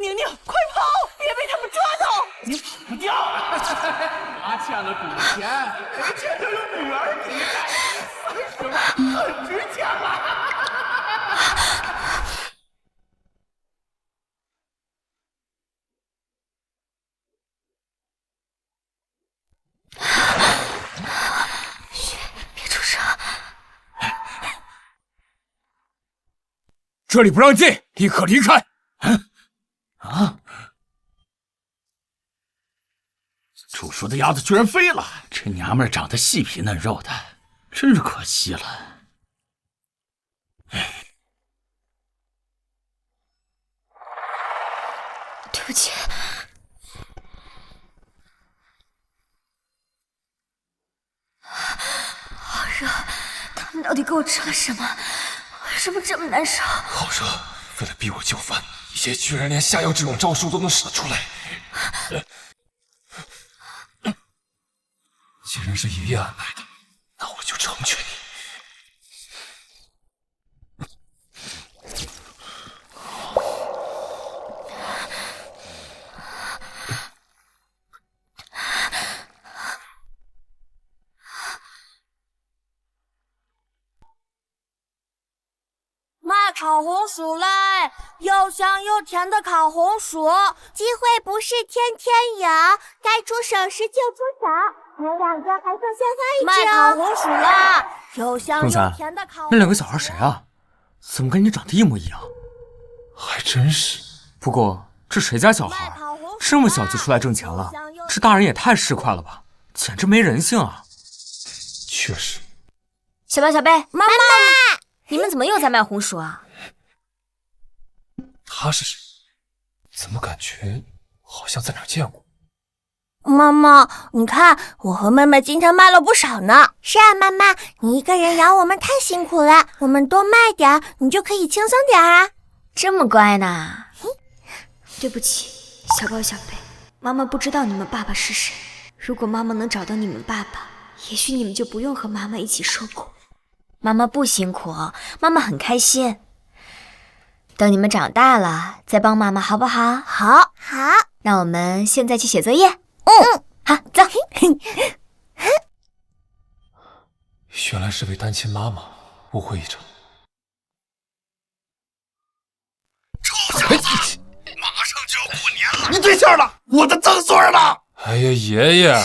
宁宁，快跑，别被他们抓到！你跑不掉啊！他欠了赌钱，没欠着有女儿给你带，30万很值钱啊！别出声！这里不让进，立刻离开！煮熟的鸭子居然飞了，这娘们儿长得细皮嫩肉的，真是可惜了。对不起。好热，他们到底给我吃了什么？为什么这么难受？好热，为了逼我就范，也居然连下药这种招数都能使得出来。既然是爷爷安排的，那我就成全你。卖烤红薯嘞，又香又甜的烤红薯，机会不是天天有，该出手时就出手，前2个还送鲜花1只。卖烤红薯啦，又香又甜的烤红薯。那2个小孩谁啊？怎么跟你长得一模一样？还真是。不过这谁家小孩这么小就出来挣钱了？这大人也太市侩了吧，简直没人性啊！确实。小宝、小贝，妈妈，你们怎么又在卖红薯啊？他是谁？怎么感觉好像在哪儿见过？妈妈，你看我和妹妹今天卖了不少呢。是啊，妈妈，你一个人养我们太辛苦了，我们多卖点，你就可以轻松点啊。这么乖呢？对不起，小宝、小贝，妈妈不知道你们爸爸是谁。如果妈妈能找到你们爸爸，也许你们就不用和妈妈一起受苦。妈妈不辛苦，妈妈很开心。等你们长大了再帮妈妈好不好？好。那我们现在去写作业。好，走。原来是位单亲妈妈，误会一场。臭小子，马上就要过年了，你对象呢？我的曾孙呢？哎呀，爷爷，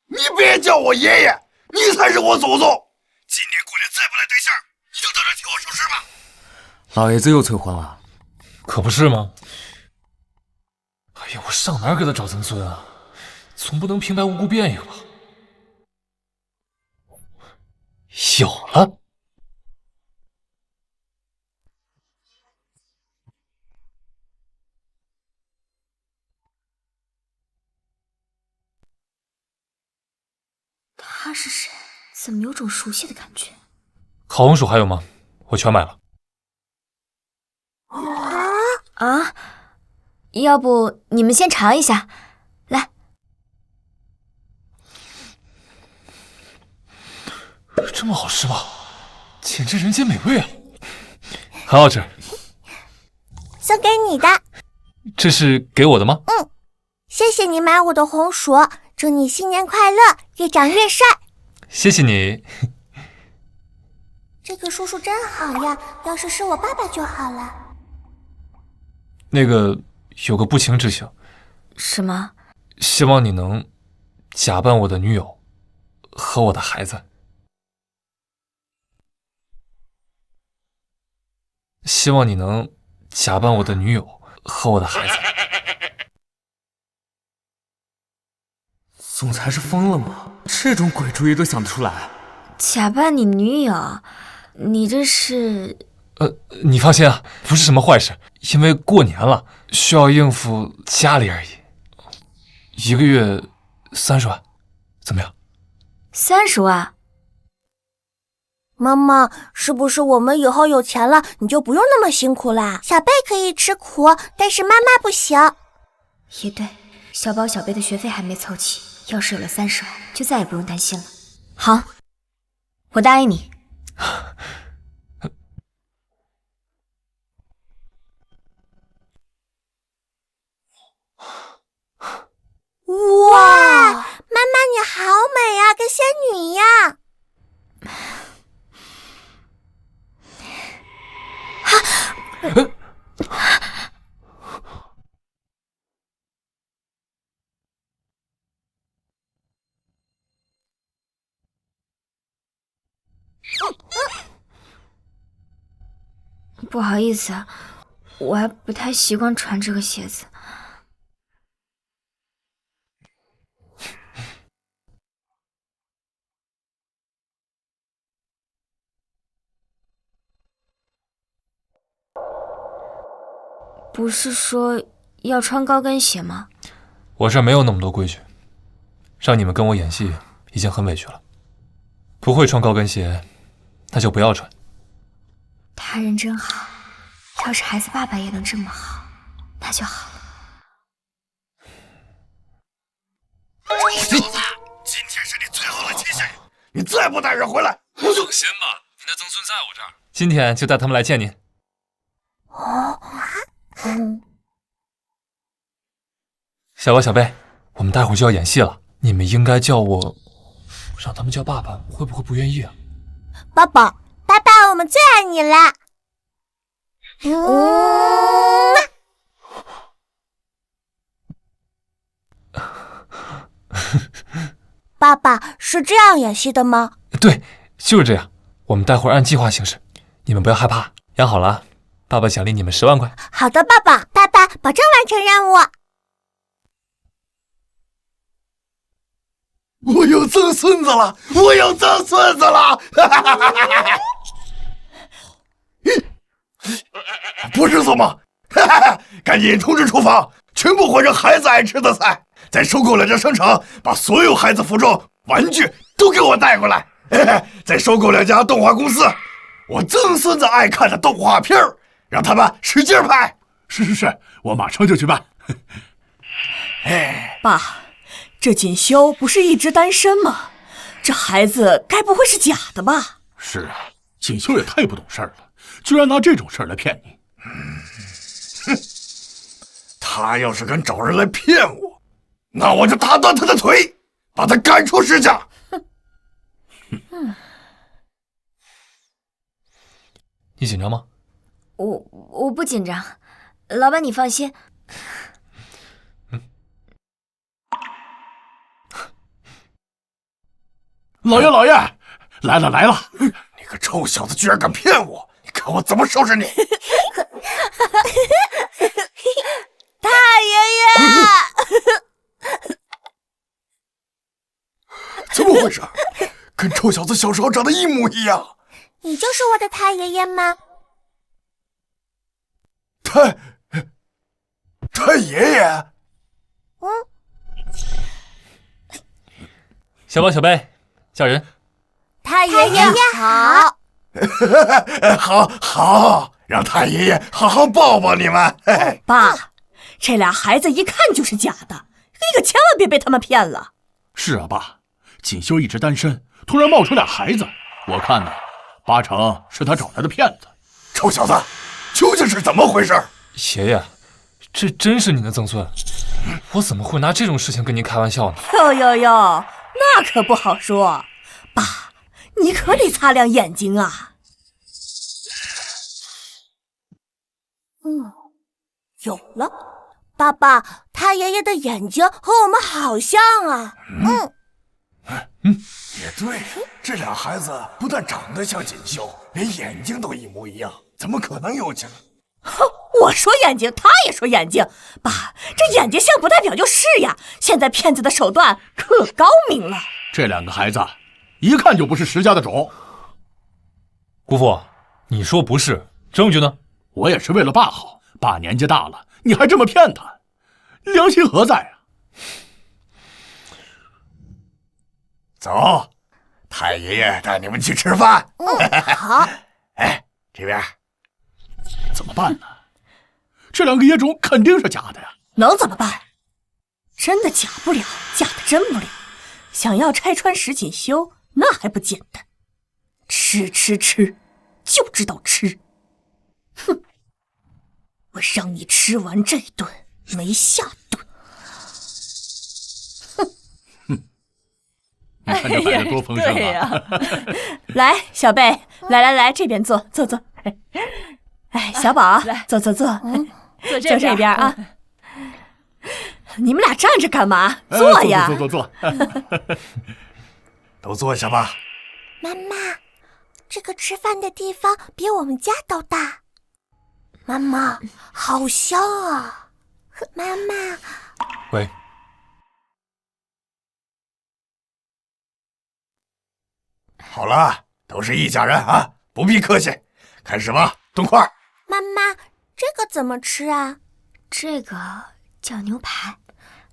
你别叫我爷爷，你才是我祖宗。今年过年再不来对象，你就等着替我收尸吧。老爷子又催婚了，可不是吗？哎呀，我上哪儿给他找曾孙啊？总不能平白无故变一个吧？有了！他是谁？怎么有种熟悉的感觉？烤红薯还有吗？我全买了。啊？要不你们先尝一下，来。这么好吃吗？简直人间美味啊！很好吃。送给你的。这是给我的吗？谢谢你买我的红薯，祝你新年快乐，越长越帅。谢谢你。这个叔叔真好呀，要是我爸爸就好了。那个有个不情之请。什么？希望你能假扮我的女友和我的孩子。希望你能假扮我的女友和我的孩子。总裁是疯了吗？这种鬼主意都想得出来？假扮你女友？你这是……你放心啊，不是什么坏事，因为过年了，需要应付家里而已。1个月30万，怎么样？30万？妈妈，是不是我们以后有钱了，你就不用那么辛苦啦？小贝可以吃苦，但是妈妈不行。也对，小宝、小贝的学费还没凑齐，要是有了30万，就再也不用担心了。好，我答应你。不好意思啊，我还不太习惯穿这个鞋子。不是说要穿高跟鞋吗？我这儿没有那么多规矩，让你们跟我演戏已经很委屈了。不会穿高跟鞋，那就不要穿。他人真好，要是孩子爸爸也能这么好，那就好了。小子，今天是你最后的期限，你再不带人回来，我就放心吧，您的曾孙在我这儿，今天就带他们来见您。小宝、小贝，我们待会儿就要演戏了，你们应该叫我，让他们叫爸爸，会不会不愿意啊？爸爸，爸爸，我们最爱你了。爸爸是这样演戏的吗？对，就是这样。我们待会儿按计划行事，你们不要害怕。养好了，爸爸奖励你们10万块。好的，爸爸，爸爸保证完成任务。我有曾孙子了，我有曾孙子了！不是做梦，赶紧通知厨房，全部换成孩子爱吃的菜。在收购2家商场，把所有孩子服装、玩具都给我带过来。再收购2家动画公司，我曾孙子爱看的动画片让他们使劲拍。是，我马上就去办。爸，这锦绣不是一直单身吗？这孩子该不会是假的吧？是啊，锦绣也太不懂事了，居然拿这种事儿来骗你。他要是敢找人来骗我，那我就打断他的腿，把他赶出石家。你紧张吗？我不紧张，老板你放心。老爷，来了！你个臭小子，居然敢骗我！你看我怎么收拾你！太爷爷，怎么回事？跟臭小子小时候长得一模一样。你就是我的太爷爷吗？太爷爷。小宝、小贝，叫人。太爷爷好。好，让太爷爷好好抱抱你们。爸，这俩孩子一看就是假的，你可千万别被他们骗了。是啊，爸，锦绣一直单身，突然冒出俩孩子，我看呢，8成是他找来的骗子。臭小子，究竟是怎么回事？爷爷，这真是您的曾孙，我怎么会拿这种事情跟您开玩笑呢？哟，那可不好说。爸，你可得擦亮眼睛啊。有了。爸爸，太爷爷的眼睛和我们好像啊。也对，这俩孩子不但长得像锦绣，连眼睛都一模一样，怎么可能有情？我说眼睛，他也说眼睛。爸，这眼睛像不代表就是呀。现在骗子的手段可高明了。这2个孩子一看就不是石家的种。姑父，你说不是，证据呢？我也是为了爸好，爸年纪大了，你还这么骗他，良心何在啊？走，太爷爷带你们去吃饭。好。这边怎么办呢？这2个野种肯定是假的呀。能怎么办？真的假不了，假的真不了。想要拆穿石锦绣，那还不简单？吃，就知道吃。哼！我让你吃完这顿，没下顿。你看这摆的多丰盛啊！来，小贝，来，这边坐。小宝，坐，坐这边啊。你们俩站着干嘛？坐呀！坐，都坐下吧。妈妈，这个吃饭的地方比我们家都大。妈妈，好香啊！妈妈，喂，好了，都是一家人啊，不必客气，开始吧，动筷。妈妈，这个怎么吃啊？这个叫牛排，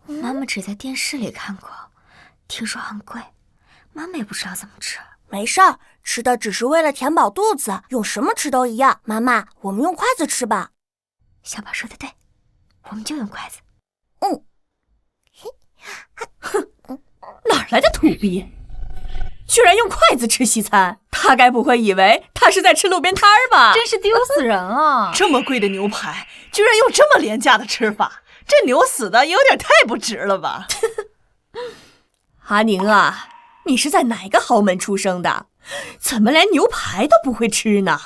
妈妈只在电视里看过，听说很贵，妈妈也不知道怎么吃。没事儿，吃的只是为了填饱肚子，用什么吃都一样。妈妈，我们用筷子吃吧。小宝说的对，我们就用筷子。哪来的土逼，居然用筷子吃西餐？他该不会以为他是在吃路边摊儿吧？真是丢死人啊！这么贵的牛排，居然用这么廉价的吃法，这牛死的有点太不值了吧？阿宁啊，你是在哪个豪门出生的？怎么连牛排都不会吃呢？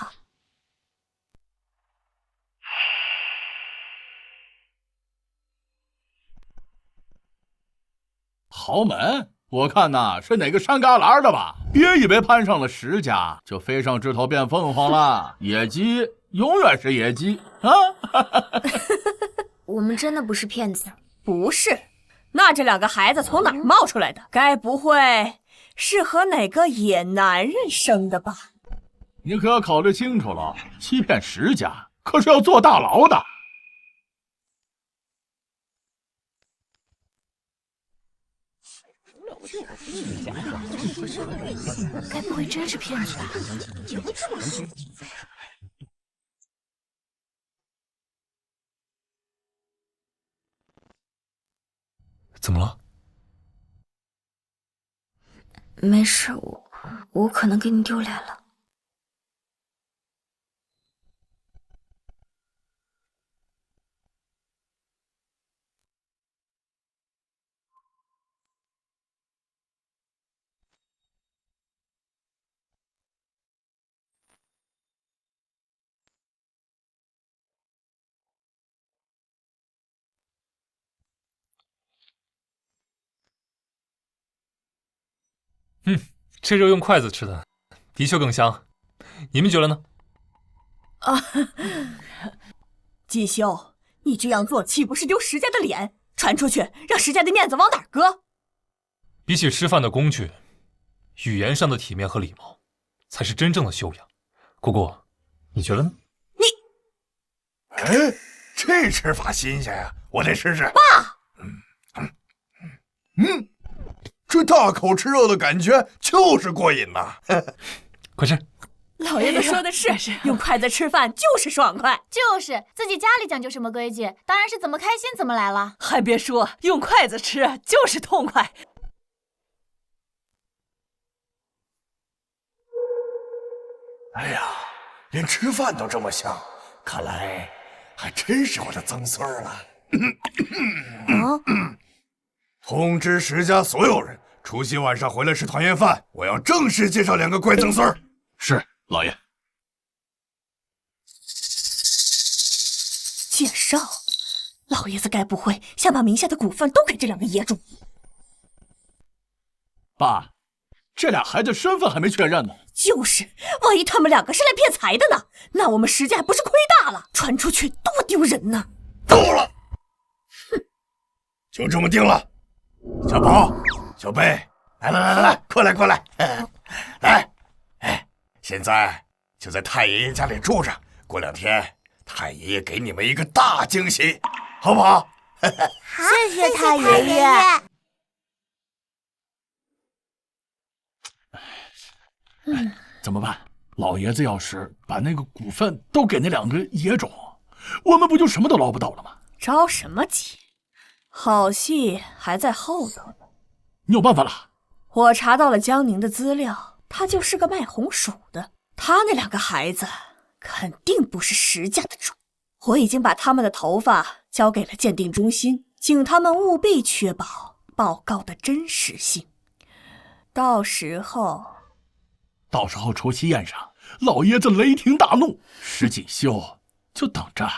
豪门？我看呐，是哪个山旮旯的吧？别以为攀上了10家就飞上枝头变凤凰了，野鸡永远是野鸡啊！我们真的不是骗子。不是，那这2个孩子从哪儿冒出来的？该不会是和哪个野男人生的吧？你可要考虑清楚了，欺骗10家可是要坐大牢的。该不会真是骗子吧？怎么了？没事，我可能给你丢脸了。这肉用筷子吃的，的确更香。你们觉得呢？锦绣，你这样做岂不是丢石家的脸？传出去，让石家的面子往哪儿搁？比起吃饭的工具，语言上的体面和礼貌，才是真正的修养。姑姑，你觉得呢？哎，这吃法新鲜呀，我得试试。爸，这大口吃肉的感觉就是过瘾呐！快吃。老爷子说的是，用筷子吃饭就是爽快。就是自己家里讲究什么规矩，当然是怎么开心怎么来了。还别说，用筷子吃就是痛快。哎呀，连吃饭都这么香，看来还真是我的曾孙儿了。通知石家所有人，除夕晚上回来吃团圆饭。我要正式介绍2个乖曾孙儿。是，老爷。介绍？老爷子该不会想把名下的股份都给这2个野种？爸，这俩孩子身份还没确认呢。就是，万一他们2个是来骗财的呢？那我们石家不是亏大了？传出去多丢人呢！够了，就这么定了。小宝、小贝，来，过来，来，现在就在太爷爷家里住着，过2天太爷爷给你们一个大惊喜，好不好？谢谢太爷爷。怎么办？老爷子要是把那个股份都给那2个野种，我们不就什么都捞不到了吗？着什么急？好戏还在后头呢。你有办法了？我查到了江宁的资料，他就是个卖红薯的。他那2个孩子肯定不是石家的种。我已经把他们的头发交给了鉴定中心，请他们务必确保报告的真实性。到时候除夕宴上，老爷子雷霆大怒，石锦绣就等着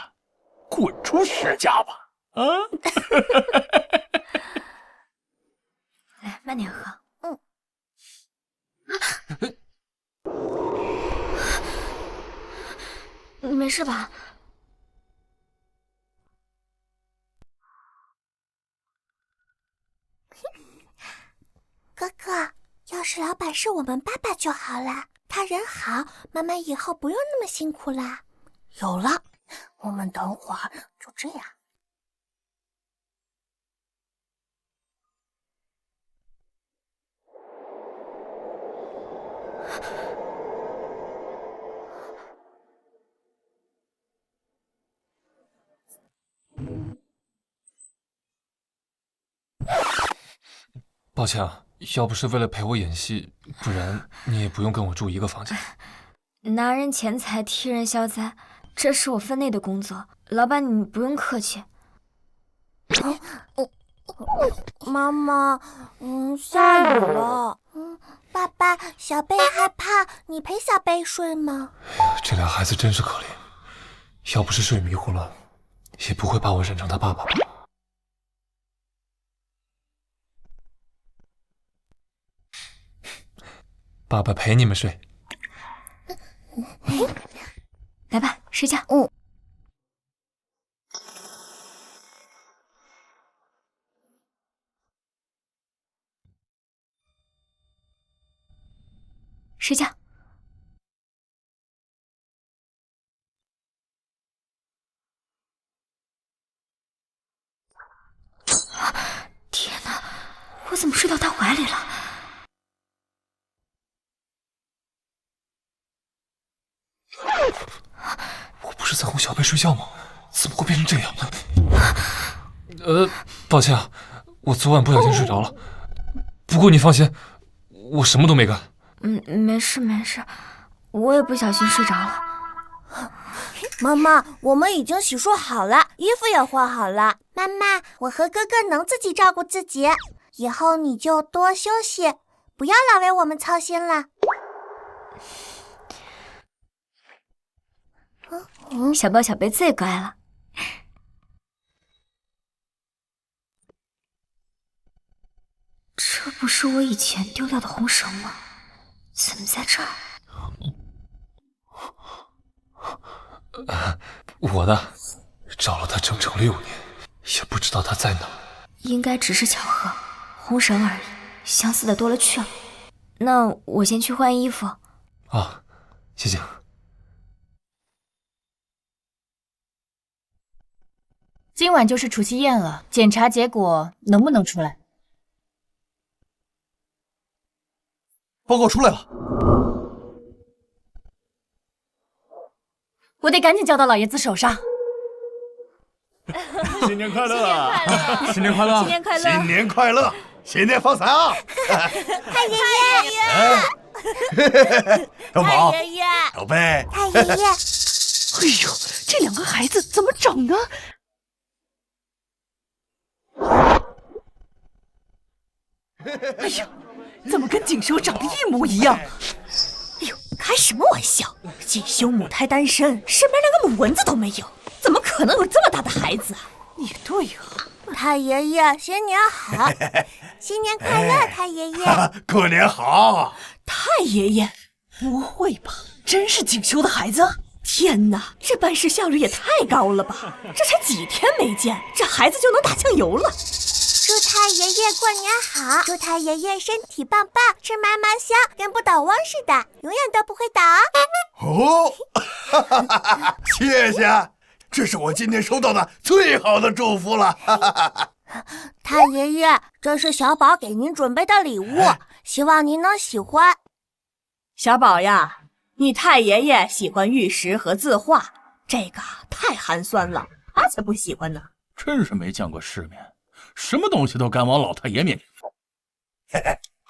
滚出石家吧！啊！来，慢点喝。没事吧？哥哥，要是老板是我们爸爸就好了，他人好，妈妈以后不用那么辛苦啦。有了，我们等会儿就这样。抱歉啊，要不是为了陪我演戏，不然你也不用跟我住一个房间。拿人钱财替人消灾，这是我分内的工作，老板你不用客气。妈妈，下雨了。爸爸，小贝害怕，你陪小贝睡吗？这俩孩子真是可怜，要不是睡迷糊了，也不会把我认成他爸爸吧。爸爸陪你们睡。来吧，睡觉。睡觉。天哪，我怎么睡到他怀里了？我不是在哄小贝睡觉吗？怎么会变成这样？抱歉啊，我昨晚不小心睡着了。不过你放心，我什么都没干。没事没事，我也不小心睡着了。妈妈，我们已经洗漱好了，衣服也换好了。妈妈，我和哥哥能自己照顾自己，以后你就多休息，不要老为我们操心了。小宝小贝最乖了。这不是我以前丢掉的红绳吗？怎么在这儿？我的，找了他整整6年，也不知道他在哪。应该只是巧合，红绳而已，相似的多了去了。那我先去换衣服。啊，谢谢。今晚就是除夕宴了，检查结果能不能出来？报告出来了。我得赶紧交到老爷子手上。新年快乐！新年快乐！新年快乐！新年快乐！新年发财啊！太爷爷，小宝，太爷爷，小贝，太爷爷。哎呦，这两个孩子怎么整的？哎呀，怎么跟锦绣长得一模一样？哎呦，开什么玩笑！锦绣母胎单身，身边连个母蚊子都没有，怎么可能有这么大的孩子啊？也对啊，太爷爷，新年好！新年快乐，太爷爷！过年好！太爷爷，不会吧？真是锦绣的孩子？天哪，这办事效率也太高了吧！这才几天没见，这孩子就能打酱油了。祝太爷爷过年好！祝太爷爷身体棒棒，吃嘛嘛香，跟不倒翁似的，永远都不会倒。哦，谢谢，这是我今天收到的最好的祝福了。太爷爷，这是小宝给您准备的礼物，希望您能喜欢。小宝呀，你太爷爷喜欢玉石和字画，这个太寒酸了，他才不喜欢呢。真是没见过世面，什么东西都敢往老太爷面前放。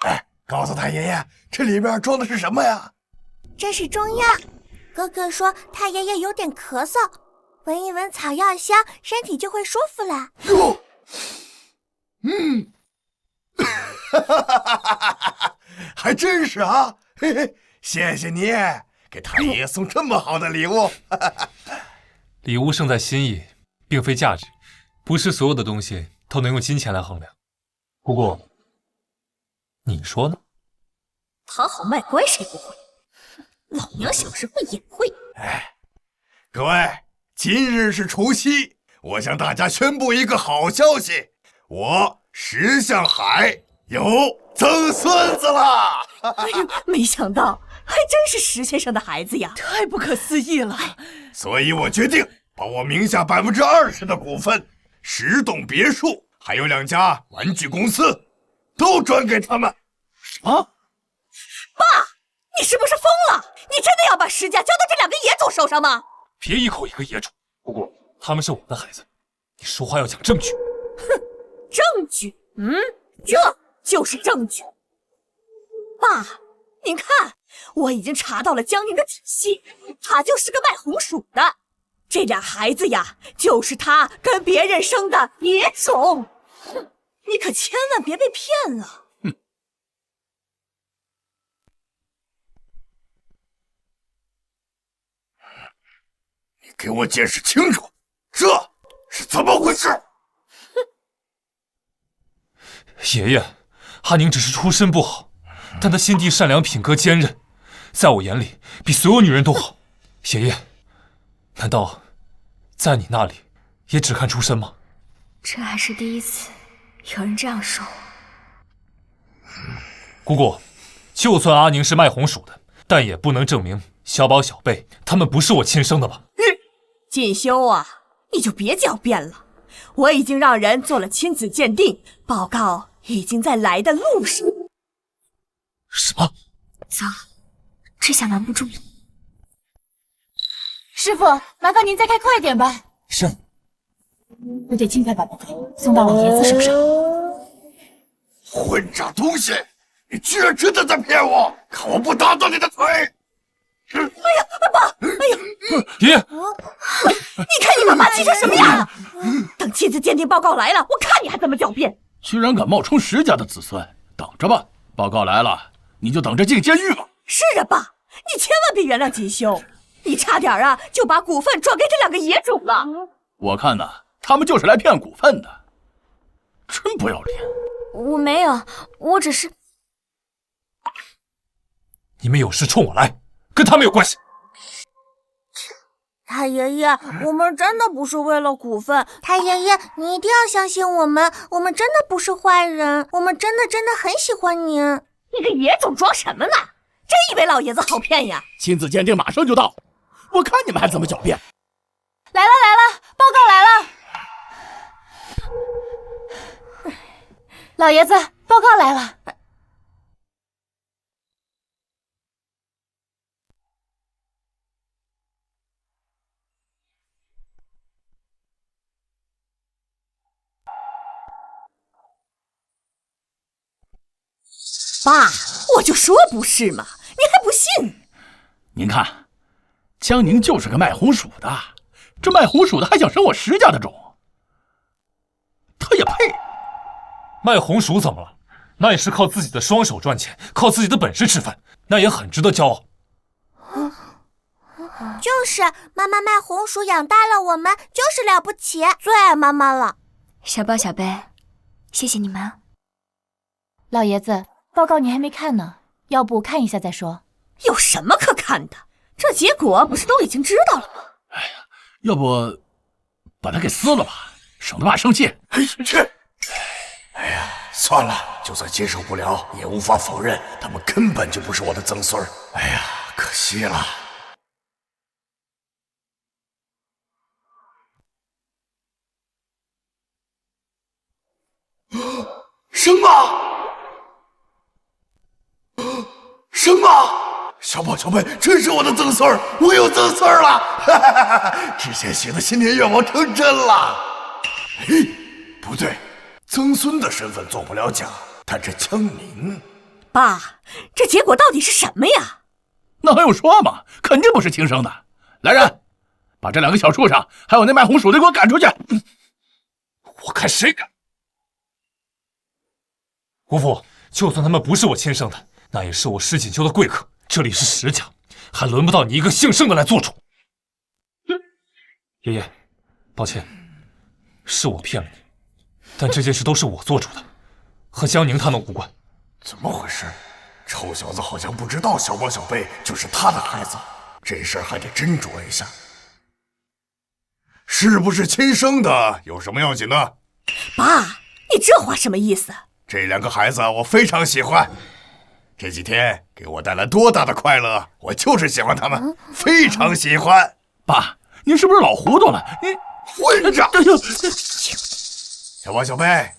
哎，告诉太爷爷，这里边装的是什么呀？这是中药，哥哥说太爷爷有点咳嗽，闻一闻草药香，身体就会舒服了。哟，还真是啊！嘿嘿，谢谢你给太爷爷送这么好的礼物。礼物胜在心意，并非价值，不是所有的东西都能用金钱来衡量。不过，你说呢？讨好卖乖谁不会？老娘小时候也会。哎，各位，今日是除夕，我向大家宣布一个好消息，我石向海有曾孙子了。哎呦，没想到还真是石先生的孩子呀，太不可思议了。所以我决定把我名下20%的股份、石栋别墅，还有2家玩具公司，都转给他们。啊！爸，你是不是疯了？你真的要把石家交到这2个野种手上吗？别一口一个野种，不过他们是我的孩子，你说话要讲证据。哼，证据？这就是证据。爸，您看，我已经查到了江宁的体系，他就是个卖红薯的。这俩孩子呀，就是他跟别人生的野种。哼，你可千万别被骗了。你给我解释清楚，这是怎么回事？爷爷，阿宁只是出身不好，但她心地善良，品格坚韧，在我眼里比所有女人都好。爷爷，难道在你那里也只看出身吗？这还是第一次有人这样说我。姑姑，就算阿宁是卖红薯的，但也不能证明小宝、小贝他们不是我亲生的吧？锦绣啊，你就别狡辩了，我已经让人做了亲子鉴定，报告已经在来的路上。什么？走，这下瞒不住了。师傅，麻烦您再开快点吧。是。我得尽快把报告送到老爷子手上。混账东西！你居然真的在骗我！看我不打断你的腿！哎呀，爸！哎呀，爷爷，你看你把爸气成什么样了！等亲子鉴定报告来了，我看你还怎么狡辩！居然敢冒充石家的子孙，等着吧！报告来了，你就等着进监狱吧！是啊，爸，你千万别原谅锦绣，你差点啊就把股份转给这2个野种了。我看呐，他们就是来骗股份的，真不要脸！我没有，我只是……你们有事冲我来，跟他们有关系。太爷爷，我们真的不是为了股份。太爷爷，你一定要相信我们，我们真的不是坏人，我们真的很喜欢您。你个野种装什么呢？真以为老爷子好骗呀？亲子鉴定马上就到，我看你们还怎么狡辩！来了，报告来了。老爷子，报告来了。爸，我就说不是嘛，你还不信？您看，江宁就是个卖红薯的，这卖红薯的还想生我石家的种，他也配？卖红薯怎么了？那也是靠自己的双手赚钱，靠自己的本事吃饭，那也很值得骄傲。就是妈妈卖红薯养大了我们，就是了不起，最爱妈妈了。小宝、小贝，谢谢你们。老爷子，报告你还没看呢，要不看一下再说？有什么可看的？这结果不是都已经知道了吗？哎呀，要不把它给撕了吧，省得爸生气。去！哎呀，算了，就算接受不了，也无法否认他们根本就不是我的曾孙。哎呀，可惜了。什么？什么？小宝、小贝真是我的曾孙儿，我有曾孙儿了！哈哈哈哈，之前许的新年愿望成真了。嘿，不对，曾孙的身份做不了假，但这江宁……爸，这结果到底是什么呀？那还用说吗？肯定不是亲生的。来人，把这2个小畜生还有那卖红薯的给我赶出去！我看谁敢！姑父，就算他们不是我亲生的，那也是我石锦绣的贵客。这里是石家，还轮不到你一个姓盛的来做主。爷爷，抱歉，是我骗了你，但这件事都是我做主的，和江宁他们无关。怎么回事？臭小子好像不知道小宝、小贝就是他的孩子，这事儿还得斟酌一下。是不是亲生的有什么要紧的？爸，你这话什么意思？这两个孩子我非常喜欢，这几天给我带来多大的快乐，我就是喜欢他们，非常喜欢。爸，您是不是老糊涂了？你混账！小宝、小贝，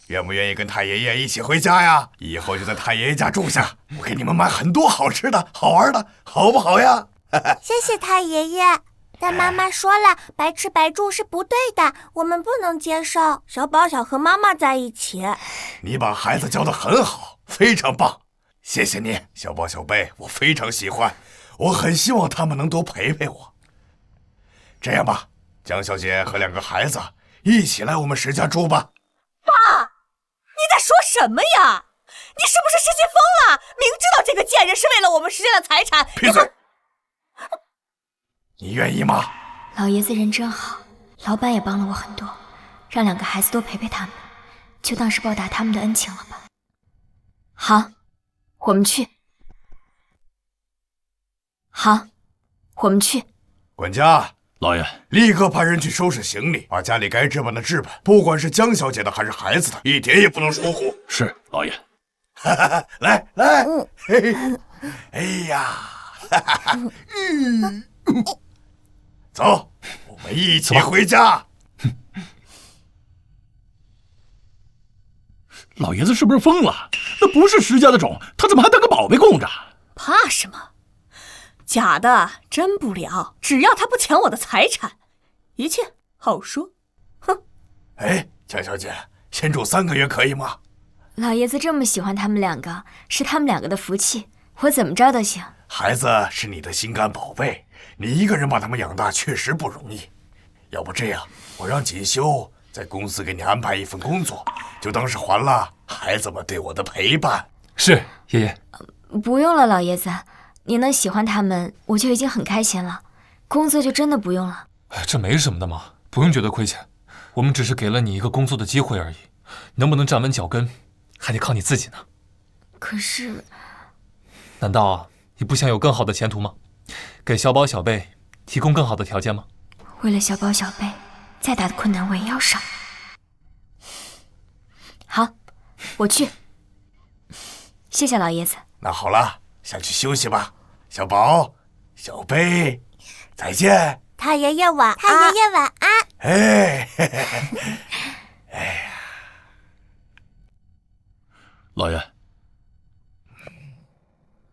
愿不愿意跟太爷爷一起回家呀？以后就在太爷爷家住下，我给你们买很多好吃的、好玩的，好不好呀？谢谢太爷爷。但妈妈说了，白吃白住是不对的，我们不能接受。小宝想和妈妈在一起。你把孩子教得很好，非常棒，谢谢你，小宝、小贝，我非常喜欢，我很希望他们能多陪陪我。这样吧，江小姐和两个孩子一起来我们石家住吧。爸，你在说什么呀？你是不是失心疯了？明知道这个贱人是为了我们石家的财产，闭嘴！你愿意吗？老爷子人真好，老板也帮了我很多，让两个孩子多陪陪他们，就当是报答他们的恩情了吧。好，我们去。好，我们去。管家，老爷，立刻派人去收拾行李，把家里该置办的置办，不管是江小姐的还是孩子的，一点也不能疏忽。是，老爷。来来，嘿，哎呀，走，我们一起回家。老爷子是不是疯了？那不是石家的种，他怎么还当个宝贝供着？怕什么？假的真不了，只要他不抢我的财产，一切好说。哼！哎，江小姐，先住3个月可以吗？老爷子这么喜欢他们两个，是他们两个的福气，我怎么着都行。孩子是你的心肝宝贝，你一个人把他们养大确实不容易。要不这样，我让锦绣在公司给你安排一份工作，就当是还了孩子们对我的陪伴。是，爷爷。不用了，老爷子，你能喜欢他们，我就已经很开心了。工作就真的不用了。这没什么的嘛，不用觉得亏欠。我们只是给了你一个工作的机会而已，能不能站稳脚跟，还得靠你自己呢。可是，难道你不想有更好的前途吗？给小宝、小贝提供更好的条件吗？为了小宝、小贝，再大的困难我也要上。好，我去。谢谢老爷子。那好了，下去休息吧。小宝、小贝，再见。太爷爷晚安。太爷爷晚安。哎，嘿嘿嘿，哎呀，老爷，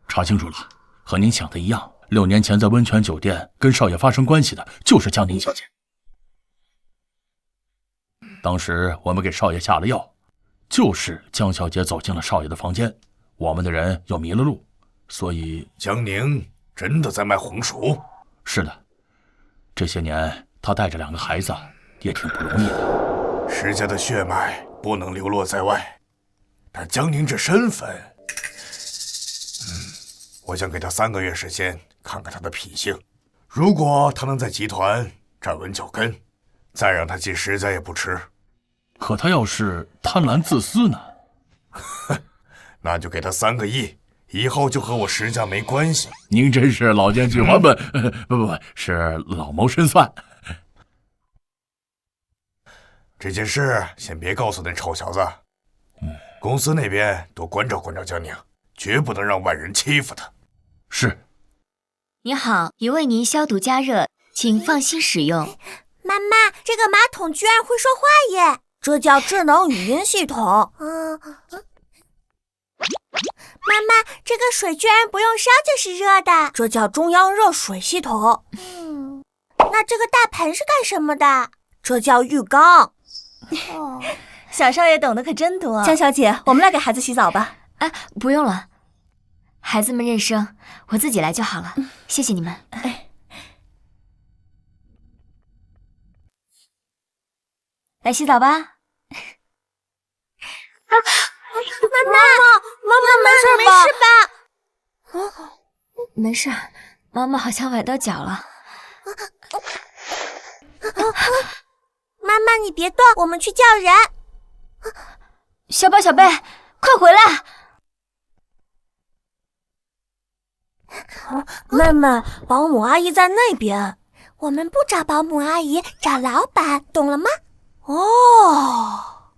查清楚了，和您想的一样，6年前在温泉酒店跟少爷发生关系的就是江宁小姐。当时我们给少爷下了药，就是江小姐走进了少爷的房间，我们的人又迷了路，所以江宁真的在卖红薯？是的，这些年她带着2个孩子也挺不容易的。石家的血脉不能流落在外，但江宁这身份，我想给他3个月时间，看看他的脾性。如果他能在集团站稳脚跟，再让他进石家也不迟。可他要是贪婪自私呢？那就给他3个亿，以后就和我石家没关系。您真是老奸巨猾，不，是老谋深算。这件事先别告诉那臭小子。公司那边多关照关照江宁，绝不能让外人欺负他。是。你好，已为您消毒加热，请放心使用。妈妈，这个马桶居然会说话耶！这叫智能语音系统。妈妈，这个水居然不用烧就是热的，这叫中央热水系统。那这个大盆是干什么的？这叫浴缸。小少爷懂得可真多。江小姐，我们来给孩子洗澡吧。哎，不用了，孩子们认生，我自己来就好了。谢谢你们。来洗澡吧。妈妈，没事吧？没事，妈妈好像崴到脚了。妈妈，你别动，我们去叫人。小宝、小贝，快回来！妹妹，保姆阿姨在那边。我们不找保姆阿姨，找老板，懂了吗？哦。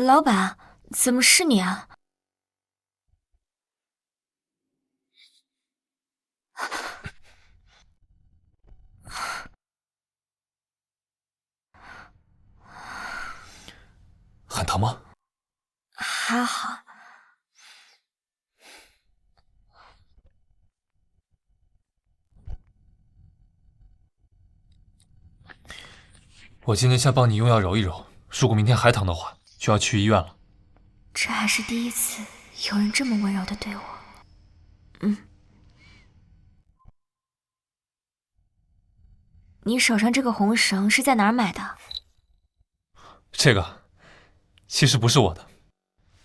老板，怎么是你啊？很疼吗？还好。我今天先帮你用药揉一揉，如果明天还疼的话，就要去医院了。这还是第一次有人这么温柔的对我。你手上这个红绳是在哪儿买的？这个其实不是我的，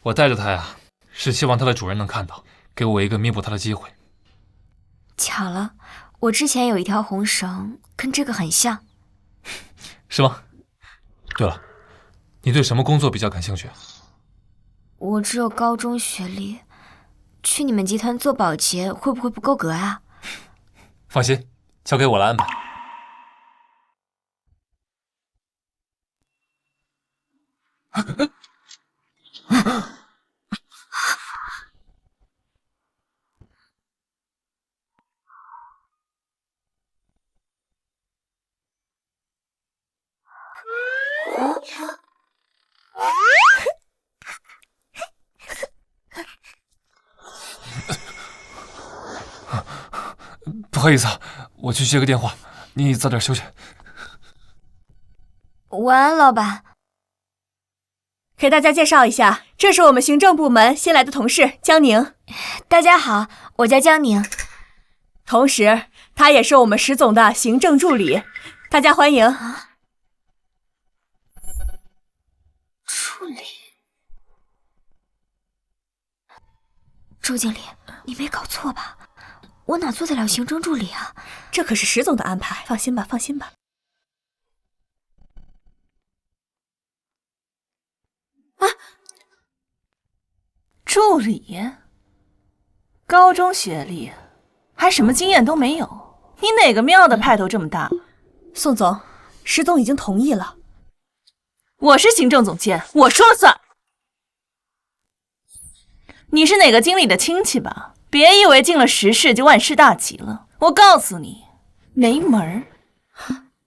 我带着它呀，是希望它的主人能看到，给我一个弥补它的机会。巧了，我之前有一条红绳，跟这个很像。是吗？对了，你对什么工作比较感兴趣？我只有高中学历，去你们集团做保洁会不会不够格啊？放心，交给我来安排。不好意思啊，我去接个电话，你早点休息。晚安，老板。给大家介绍一下，这是我们行政部门新来的同事江宁。大家好，我叫江宁。同时，他也是我们石总的行政助理，大家欢迎。助理？周经理，你没搞错吧？我哪做得了行政助理啊？这可是石总的安排，放心吧，放心吧。助理，高中学历，还什么经验都没有，你哪个庙的派头这么大？宋总，石总已经同意了。我是行政总监，我说了算。你是哪个经理的亲戚吧？别以为进了石氏就万事大吉了。我告诉你，没门儿。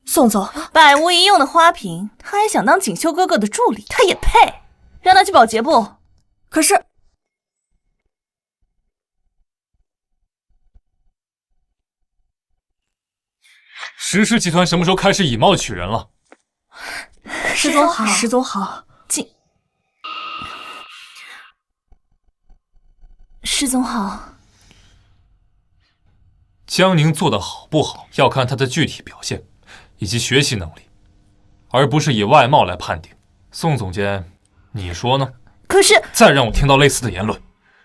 宋总，百无一用的花瓶，他还想当锦绣哥哥的助理，他也配？让他去保洁部。可是。石氏集团什么时候开始以貌取人了？石总好，石总好。石总好。江宁做得好不好，要看他的具体表现以及学习能力，而不是以外貌来判定。宋总监，你说呢？可是，再让我听到类似的言论，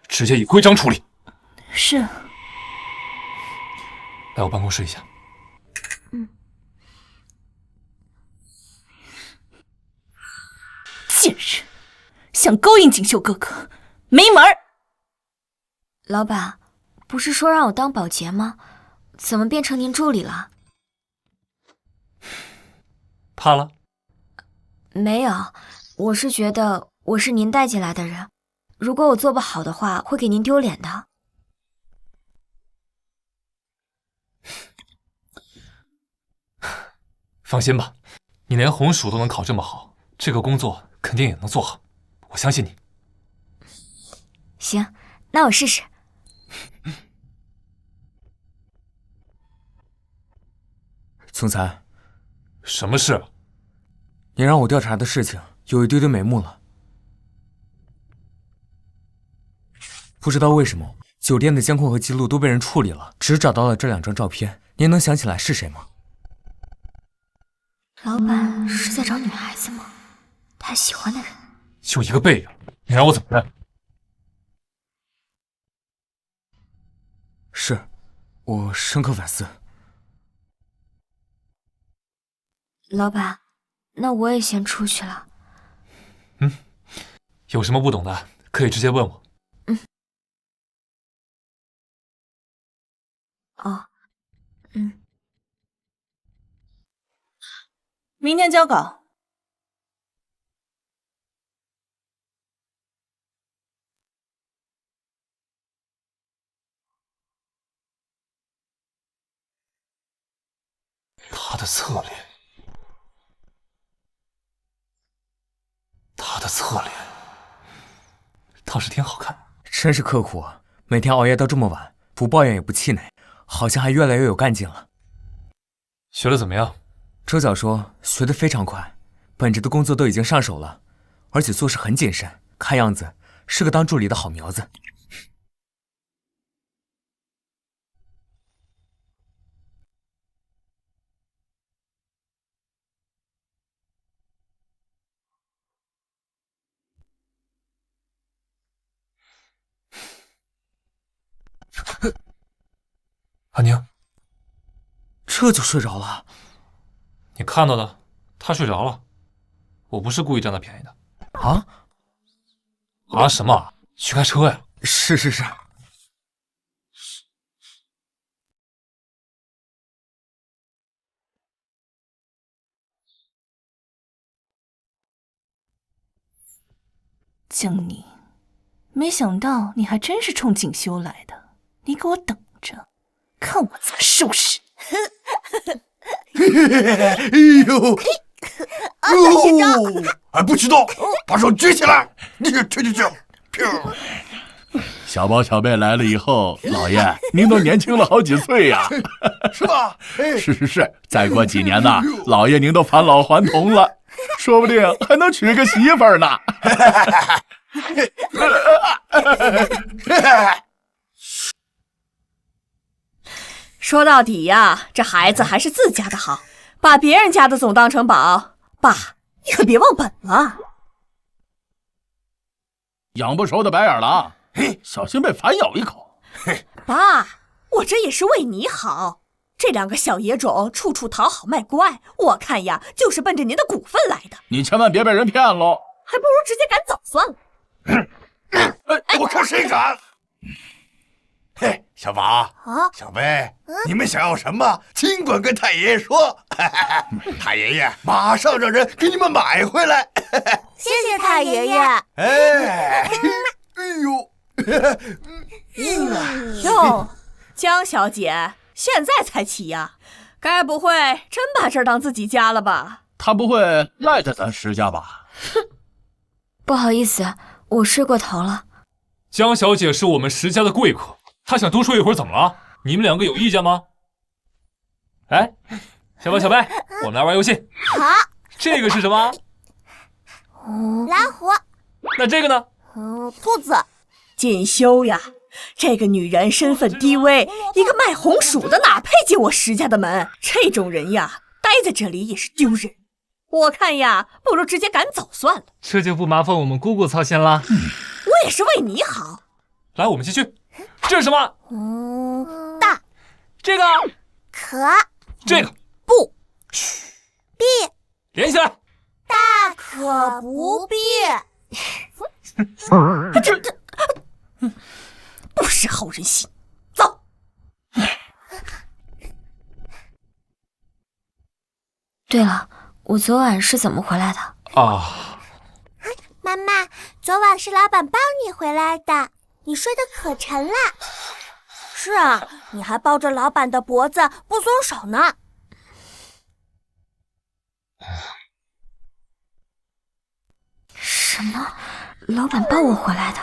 直接以规章处理。是。来我办公室一下。贱人，想勾引锦绣哥哥，没门儿！老板，不是说让我当保洁吗？怎么变成您助理了？怕了？没有，我是觉得我是您带进来的人，如果我做不好的话，会给您丢脸的。放心吧，你连红薯都能考这么好，这个工作肯定也能做好，我相信你。行，那我试试。总裁，什么事？你让我调查的事情有一堆堆眉目了。不知道为什么，酒店的监控和记录都被人处理了，只找到了这2张照片。您能想起来是谁吗？老板是在找女孩子吗？他喜欢的人。就一个背影，你让我怎么认？是，我深刻反思。老板，那我也先出去了。有什么不懂的可以直接问我。哦，明天交稿。的侧脸，倒是挺好看。真是刻苦啊，每天熬夜到这么晚，不抱怨也不气馁，好像还越来越有干劲了。学的怎么样？周角说学得非常快，本职的工作都已经上手了，而且做事很谨慎，看样子是个当助理的好苗子。阿宁，这就睡着了？你看到的，他睡着了。我不是故意占他便宜的。啊？啊什么？去开车呀！是。江宁，没想到你还真是冲锦绣来的，你给我等着，看我怎么收拾！哎呦！还不许动！把手举起来！去！小宝小贝来了以后，老爷您都年轻了好几岁呀，是吧？是，再过几年呐，老爷您都返老还童了，说不定还能娶个媳妇儿呢。说到底呀，这孩子还是自家的好，把别人家的总当成宝。爸，你可别忘本了。养不熟的白眼狼，小心被反咬一口。爸，我这也是为你好。这两个小野种处处讨好卖乖，我看呀，就是奔着您的股份来的。你千万别被人骗喽，还不如直接赶走算了。我看谁敢！嘿，小宝、小贝，你们想要什么，尽管跟太爷爷说，太爷爷马上让人给你们买回来。谢谢太爷爷。哎呦，哟，江小姐现在才起呀？该不会真把这儿当自己家了吧？他不会赖在咱石家吧？不好意思，我睡过头了。江小姐是我们石家的贵客，她想多睡一会儿怎么了？你们两个有意见吗？哎，小宝小贝，我们来玩游戏。好。这个是什么？老虎。那这个呢？兔子。锦绣呀，这个女人身份低微，一个卖红薯的哪配进我石家的门？这种人呀，待在这里也是丢人。我看呀，不如直接赶走算了。这就不麻烦我们姑姑操心了。我也是为你好。来，我们继续。这是什么？大。这个。可。这个。不。必。连起来。大可不必。这不识好人心。走。对了，我昨晚是怎么回来的？啊，妈妈，昨晚是老板抱你回来的，你睡得可沉了。是啊，你还抱着老板的脖子不松手呢。什么？老板抱我回来的？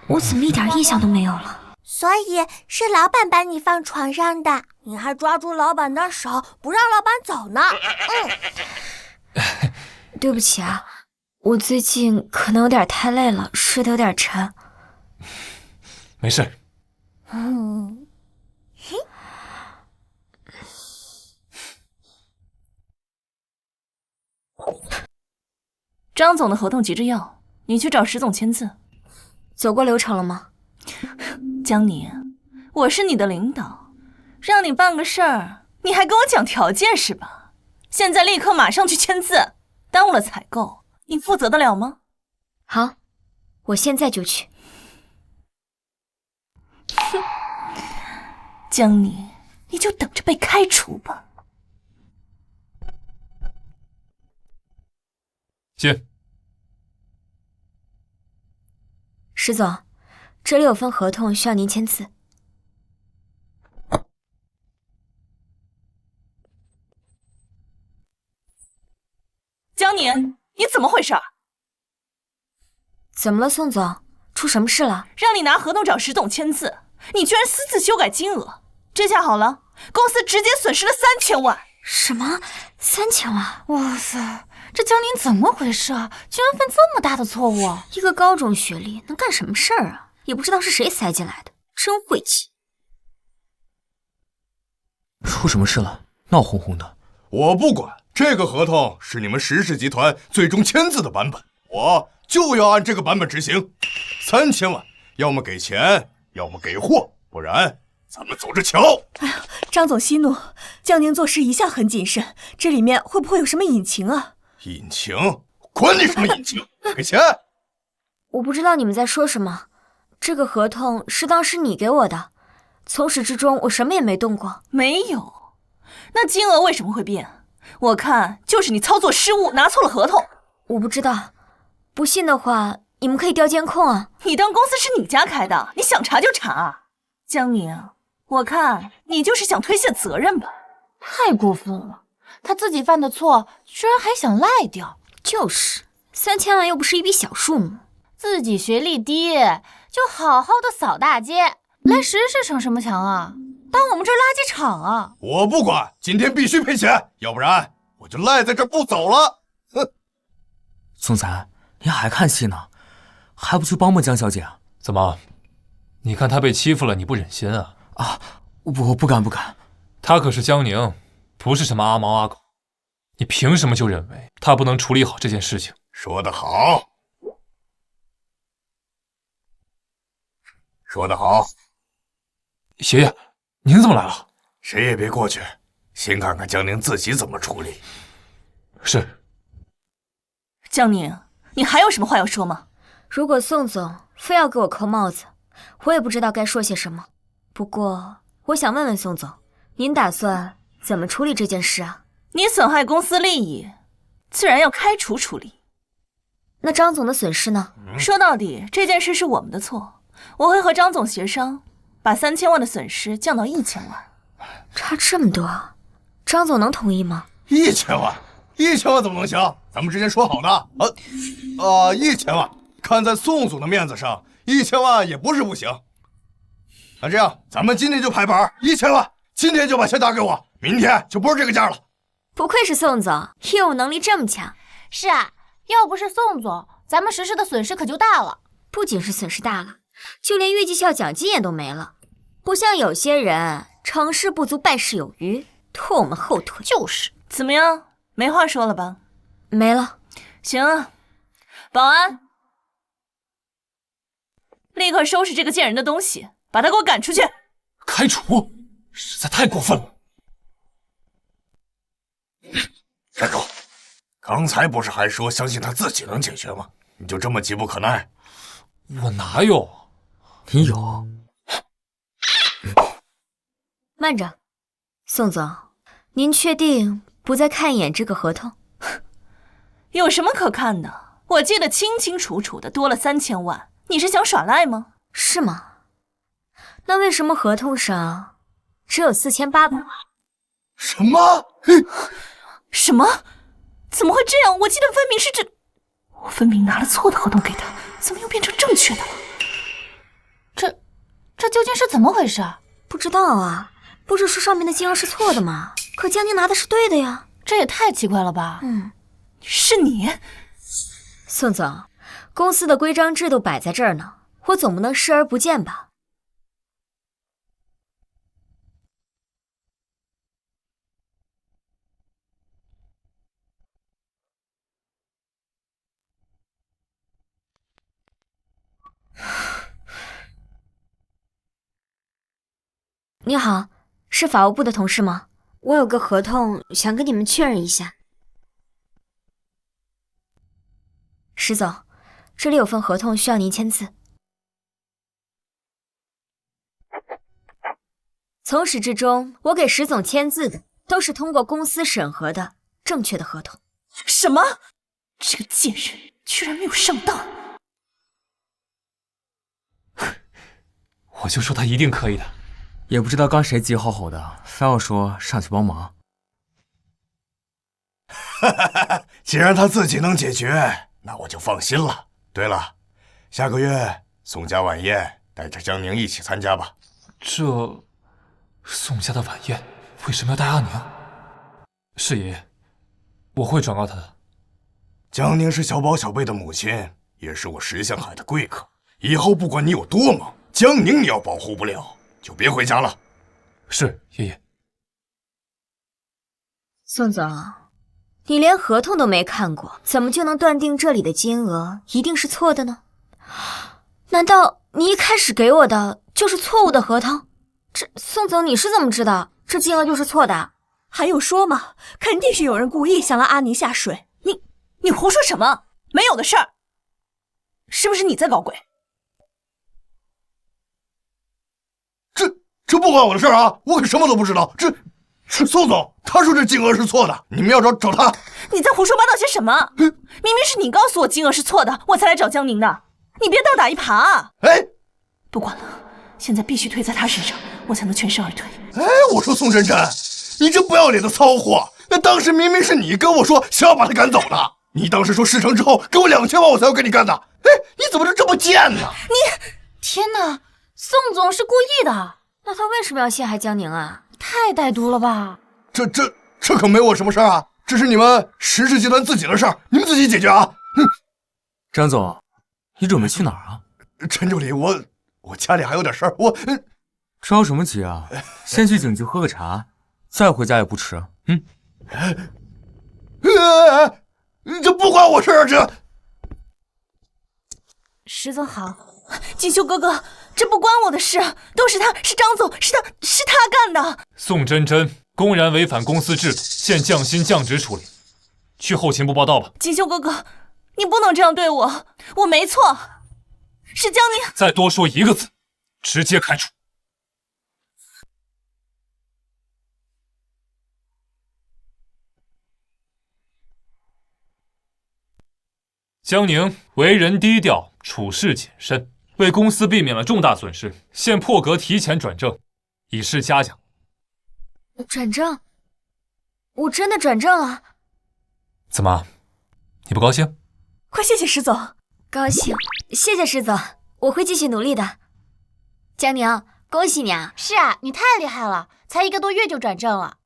我怎么一点印象都没有了？所以是老板把你放床上的，你还抓住老板的手不让老板走呢。对不起啊，我最近可能有点太累了，睡得有点沉。没事。张总的合同急着要，你去找石总签字。走过流程了吗？江宁，我是你的领导，让你办个事儿，你还跟我讲条件是吧？现在立刻马上去签字，耽误了采购，你负责得了吗？好，我现在就去。哼，江宁，你就等着被开除吧。进。石总，这里有份合同需要您签字。江宁，你怎么回事？怎么了，宋总？出什么事了？让你拿合同找石总签字，你居然私自修改金额，这下好了，公司直接损失了3000万。什么？3000万？哇塞，这江宁怎么回事啊？居然犯这么大的错误！一个高中学历能干什么事儿啊？也不知道是谁塞进来的，真晦气。出什么事了？闹哄哄的。我不管，这个合同是你们石氏集团最终签字的版本，我就要按这个版本执行。3000万，要么给钱，要么给货，不然咱们走着瞧。哎呀，张总息怒，江宁做事一向很谨慎，这里面会不会有什么隐情啊？隐情？管你什么隐情，给钱！我不知道你们在说什么，这个合同是当时你给我的，从始至终我什么也没动过。没有，那金额为什么会变？我看就是你操作失误，拿错了合同。我不知道，不信的话，你们可以调监控啊。你当公司是你家开的，你想查就查。江宁，我看你就是想推卸责任吧。太过分了，他自己犯的错，居然还想赖掉。就是，3000万又不是一笔小数目。自己学历低，就好好的扫大街，来石氏逞什么强啊？当我们这儿垃圾场啊？我不管，今天必须赔钱，要不然我就赖在这儿不走了。哼！总裁，您还看戏呢？还不去帮帮江小姐啊？怎么？你看她被欺负了，你不忍心啊？啊，我不敢。她可是江宁，不是什么阿猫阿狗，你凭什么就认为她不能处理好这件事情？说得好，说得好。爷爷，您怎么来了？谁也别过去，先看看江宁自己怎么处理。是。江宁，你还有什么话要说吗？如果宋总非要给我扣帽子，我也不知道该说些什么。不过，我想问问宋总，您打算怎么处理这件事啊？你损害公司利益，自然要开除处理。那张总的损失呢？说到底，这件事是我们的错，我会和张总协商，把3000万的损失降到1000万。差这么多，张总能同意吗？1000万，1000万怎么能行？咱们之前说好的，1000万，看在宋总的面子上，1000万也不是不行。那这样，咱们今天就拍板，1000万，今天就把钱打给我，明天就不是这个价了。不愧是宋总，业务能力这么强。是啊，要不是宋总，咱们石氏的损失可就大了。不仅是损失大了，就连月绩效奖金也都没了。不像有些人成事不足败事有余，拖我们后腿。就是，怎么样？没话说了吧？没了。行啊，保安，立刻收拾这个贱人的东西，把他给我赶出去。开除，实在太过分了。站住！刚才不是还说相信他自己能解决吗？你就这么急不可耐？我哪有？你有。慢着，宋总，您确定不再看一眼这个合同？有什么可看的？我记得清清楚楚的，多了3000万。你是想耍赖吗？是吗？那为什么合同上只有4800万？什么？什么？怎么会这样？我记得分明是我分明拿了错的合同给他，怎么又变成正确的了？这究竟是怎么回事？不知道啊，不是说上面的金额是错的吗？可江宁拿的是对的呀。这也太奇怪了吧？是你，宋总，公司的规章制度摆在这儿呢，我总不能视而不见吧？你好，是法务部的同事吗？我有个合同想跟你们确认一下。石总，这里有份合同需要您签字。从始至终，我给石总签字的都是通过公司审核的正确的合同。什么？这个贱人居然没有上当！我就说他一定可以的。也不知道刚谁急吼吼的，非要说上去帮忙。既然他自己能解决，那我就放心了。对了，下个月宋家晚宴，带着江宁一起参加吧。这宋家的晚宴为什么要带阿宁？是爷爷，我会转告他的。江宁是小宝小贝的母亲，也是我石向海的贵客。以后不管你有多忙，江宁你要保护不了，就别回家了。是爷爷。宋总，你连合同都没看过，怎么就能断定这里的金额一定是错的呢？难道你一开始给我的就是错误的合同？宋总，你是怎么知道这金额就是错的？还用说吗？肯定是有人故意想拉阿宁下水。你胡说什么？没有的事儿，是不是你在搞鬼？这不关我的事儿啊！我可什么都不知道。这宋总他说这金额是错的，你们要找他。你在胡说八道些什么？明明是你告诉我金额是错的，我才来找江宁的。你别倒打一耙啊！哎，不管了，现在必须推在他身上，我才能全身而退。哎，我说宋真真，你这不要脸的骚货！那当时明明是你跟我说想要把他赶走的，你当时说事成之后给我2000万，我才要跟你干的。哎，你怎么就这么贱呢？天哪，宋总是故意的。那他为什么要陷害江宁啊？太歹毒了吧！这可没我什么事儿啊！这是你们石氏集团自己的事儿，你们自己解决啊！张总，你准备去哪儿啊？陈助理，我家里还有点事儿，着什么急啊？先去警局喝个茶，再回家也不迟。这不关我事儿，这。石总好，锦绣哥哥，这不关我的事，都是他，是张总，是他干的。宋真真公然违反公司制度，现降薪降职处理，去后勤部报道吧。锦绣哥哥，你不能这样对我，我没错，是江宁。再多说一个字，直接开除。江宁为人低调，处事谨慎，为公司避免了重大损失，现破格提前转正，以示嘉奖。转正？我真的转正了？怎么，你不高兴？快谢谢石总。高兴，谢谢石总，我会继续努力的。江宁，恭喜你啊！是啊，你太厉害了，才1个多月就转正了。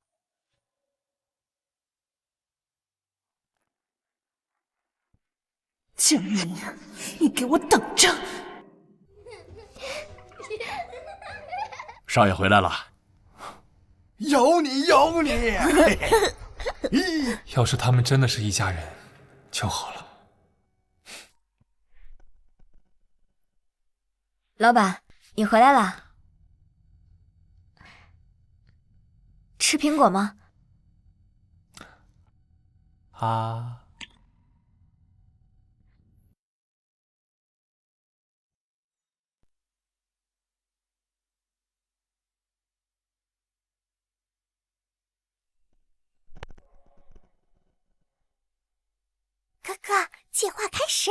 江宁，你给我等着！少爷回来了，有你！要是他们真的是一家人就好了。老板，你回来了。吃苹果吗？啊。哥哥，计划开始。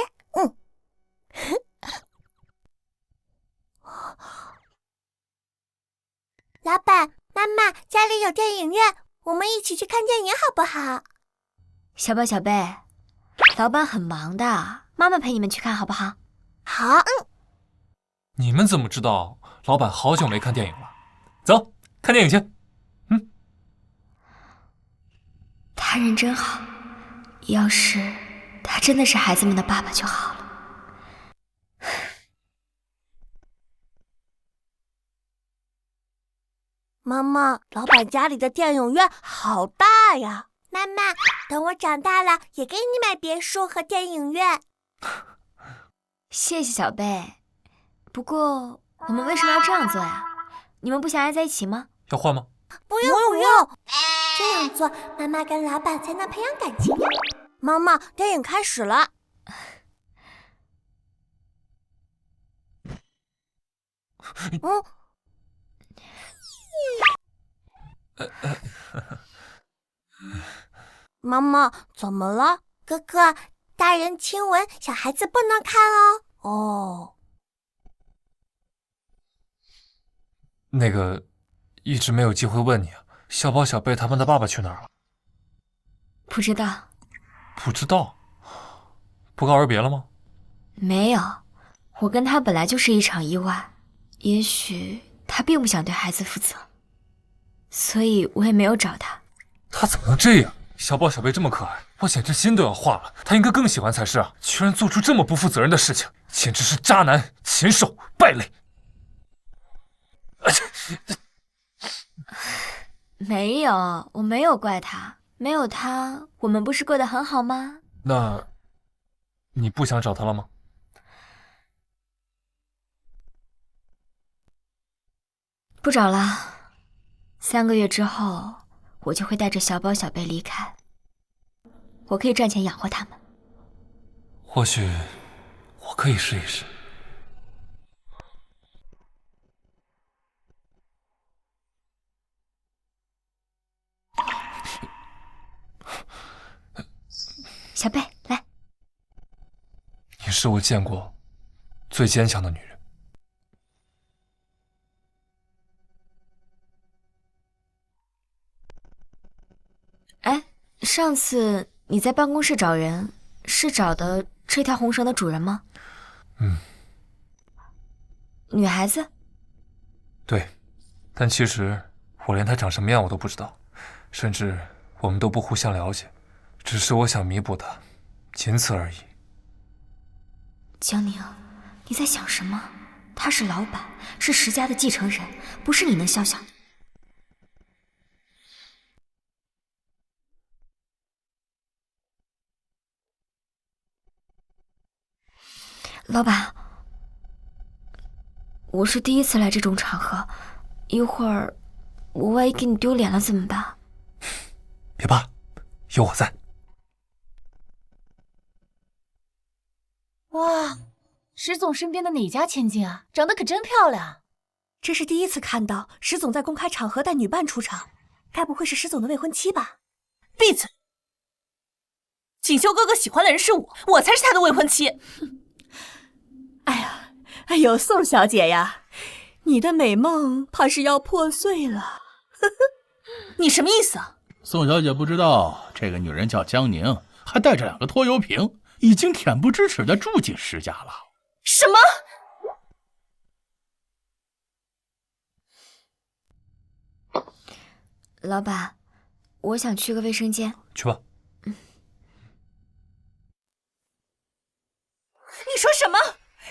老板，妈妈，家里有电影院，我们一起去看电影好不好？小宝、小贝，老板很忙的，妈妈陪你们去看好不好？好。你们怎么知道老板好久没看电影了？走，看电影去。他人真好，要是他真的是孩子们的爸爸就好了。妈妈，老板家里的电影院好大呀！妈妈，等我长大了也给你买别墅和电影院。谢谢小贝，不过我们为什么要这样做呀？你们不想爱在一起吗？要换吗？不用，这样做妈妈跟老板才能培养感情呀。妈妈，电影开始了。妈妈，怎么了？哥哥，大人亲吻，小孩子不能看哦。那个，一直没有机会问你啊，小宝、小贝他们的爸爸去哪儿了？不知道。不知道，不告而别了吗？没有，我跟他本来就是一场意外，也许他并不想对孩子负责，所以我也没有找他。他怎么能这样？小宝小贝这么可爱，我简直心都要化了。他应该更喜欢才是啊！居然做出这么不负责任的事情，简直是渣男、禽兽、败类。没有，我没有怪他，没有他，我们不是过得很好吗？那，你不想找他了吗？不找了，3个月之后，我就会带着小宝小贝离开。我可以赚钱养活他们。或许，我可以试一试。小贝，来。你是我见过最坚强的女人。哎，上次你在办公室找人，是找的这条红绳的主人吗？女孩子？对，但其实我连她长什么样我都不知道，甚至我们都不互相了解，只是我想弥补她，仅此而已。江宁，你在想什么？他是老板，是石家的继承人，不是你能肖想的。老板，我是第一次来这种场合，一会儿我万一给你丢脸了怎么办？别怕，有我在。哇，石总身边的哪家千金啊？长得可真漂亮。这是第一次看到石总在公开场合带女伴出场，该不会是石总的未婚妻吧？闭嘴！锦绣哥哥喜欢的人是我，我才是他的未婚妻。哎呦，宋小姐呀，你的美梦怕是要破碎了。你什么意思啊？宋小姐不知道，这个女人叫江宁，还带着2个拖油瓶，已经恬不知耻地住进石家了。什么？老板，我想去个卫生间。去吧。你说什么？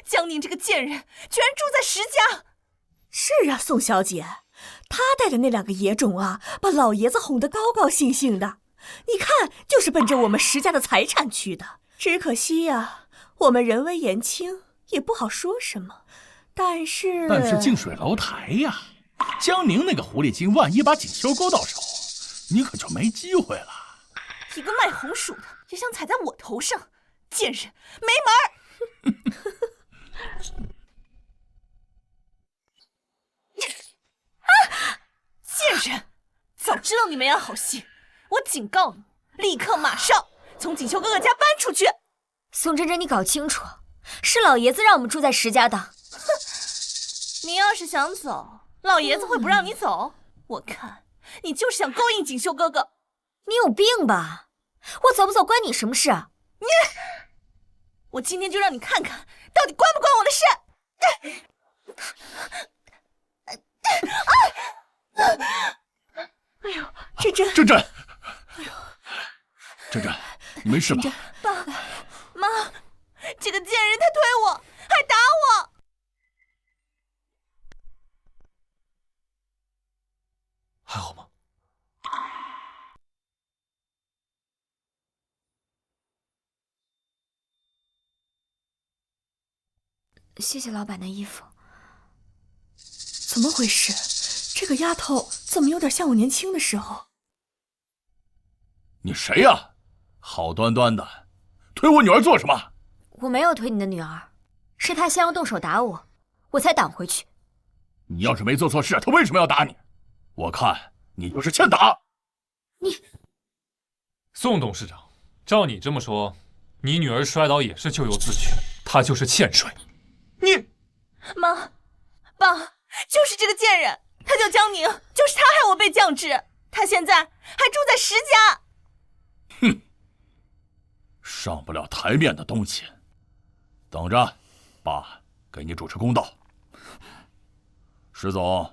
江宁这个贱人居然住在石家！是啊，宋小姐，她带的那2个野种啊，把老爷子哄得高高兴兴的。你看，就是奔着我们石家的财产去的。只可惜呀，我们人微言轻，也不好说什么。但是近水楼台呀，江宁那个狐狸精，万一把锦绣勾到手，你可就没机会了。一个卖红薯的也想踩在我头上，贱人，没门儿！贱人，早知道你没演好戏，我警告你，立刻马上从锦绣哥哥家搬出去。宋真真，你搞清楚，是老爷子让我们住在石家的。哼，你要是想走，老爷子会不让你走？我看你就是想勾引锦绣哥哥。你有病吧？我走不走关你什么事啊？我今天就让你看看，到底关不关我的事！哎呦，真真，真真，哎呦，真真，你没事吧？爸妈，这个贱人他推我，还打我。还好吗？谢谢老板的衣服。怎么回事？这个丫头怎么有点像我年轻的时候？你谁呀？好端端的，推我女儿做什么？我没有推你的女儿，是她先要动手打我，我才挡回去。你要是没做错事，她为什么要打你？我看你就是欠打。宋董事长，照你这么说，你女儿摔倒也是咎由自取，她就是欠摔。你，妈，爸，就是这个贱人，她叫江宁，就是她害我被降职，她现在还住在石家。哼，上不了台面的东西。等着，爸给你主持公道。石总，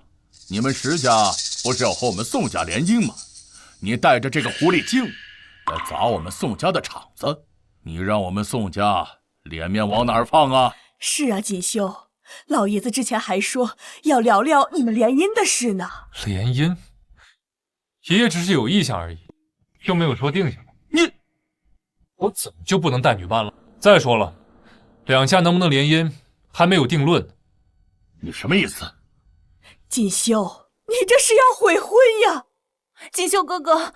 你们石家不是要和我们宋家联姻吗？你带着这个狐狸精来砸我们宋家的场子，你让我们宋家脸面往哪儿放啊？是啊，锦绣，老爷子之前还说要聊聊你们联姻的事呢。联姻？爷爷只是有意向而已，又没有说定下来。我怎么就不能带女伴了？再说了，两家能不能联姻还没有定论。你什么意思？锦绣，你这是要悔婚呀！锦绣哥哥，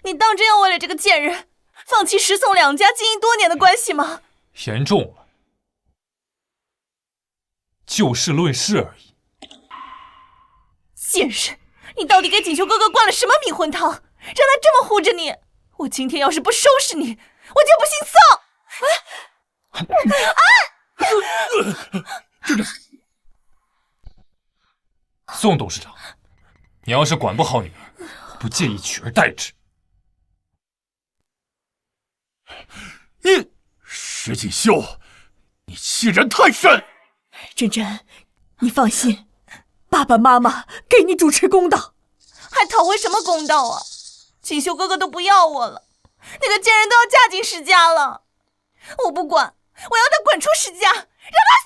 你当真要为了这个贱人放弃石宋两家经营多年的关系吗？严重了，就事论事而已。贱人，你到底给锦绣哥哥灌了什么迷魂汤，让他这么护着你？我今天要是不收拾你，我就不姓宋！宋董事长，你要是管不好女儿，不介意取而代之。你石锦绣，你欺人太甚！珍珍，你放心，爸爸妈妈给你主持公道。还讨回什么公道啊？锦绣哥哥都不要我了，那个贱人都要嫁进石家了，我不管，我要他滚出石家，让他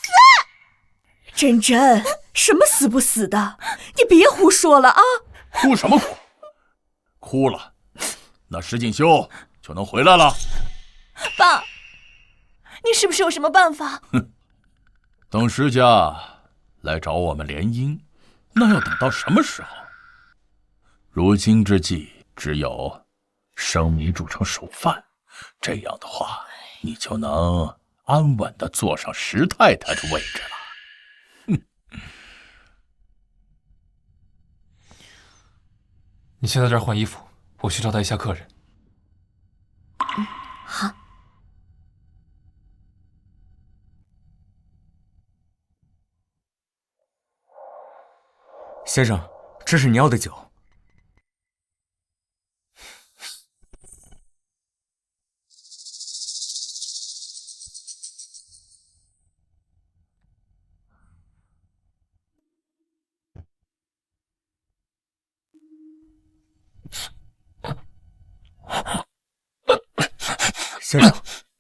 死！珍珍，什么死不死的？你别胡说了啊！哭什么哭？哭了，那石锦绣就能回来了。爸，你是不是有什么办法？哼，等石家来找我们联姻，那要等到什么时候？如今之计，只有生米煮成熟饭，这样的话，你就能安稳地坐上石太太的位置了。你先在这儿换衣服，我去招待一下客人。好。先生，这是你要的酒。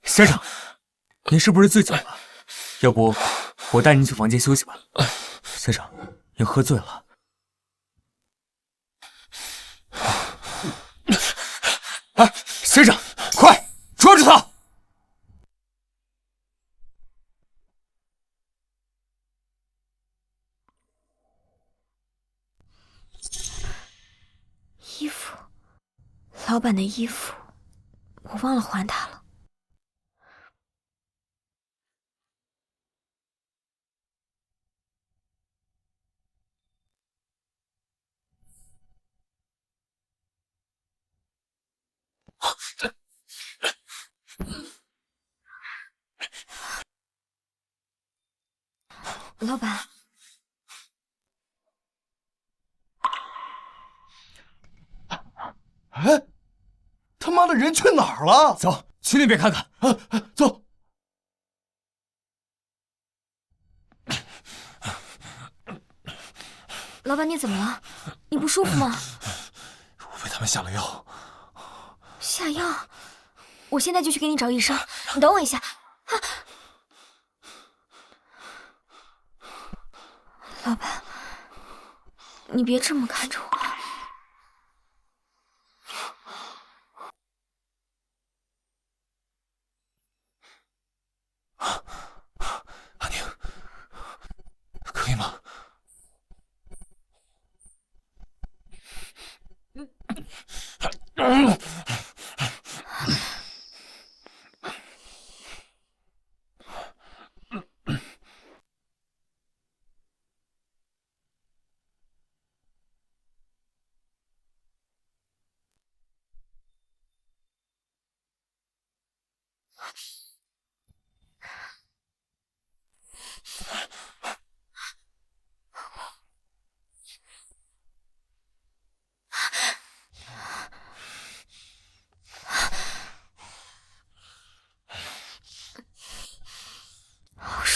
先生，您是不是醉酒了？要不我带您去房间休息吧。先生，您喝醉了。哎，先生，快抓住他！衣服，老板的衣服，我忘了还他了。老板，哎，他妈的人去哪儿了？走，去那边看看。走。老板，你怎么了？你不舒服吗？我被他们下了药。下药？我现在就去给你找医生。你等我一下。老板，你别这么看着我。阿宁，可以吗？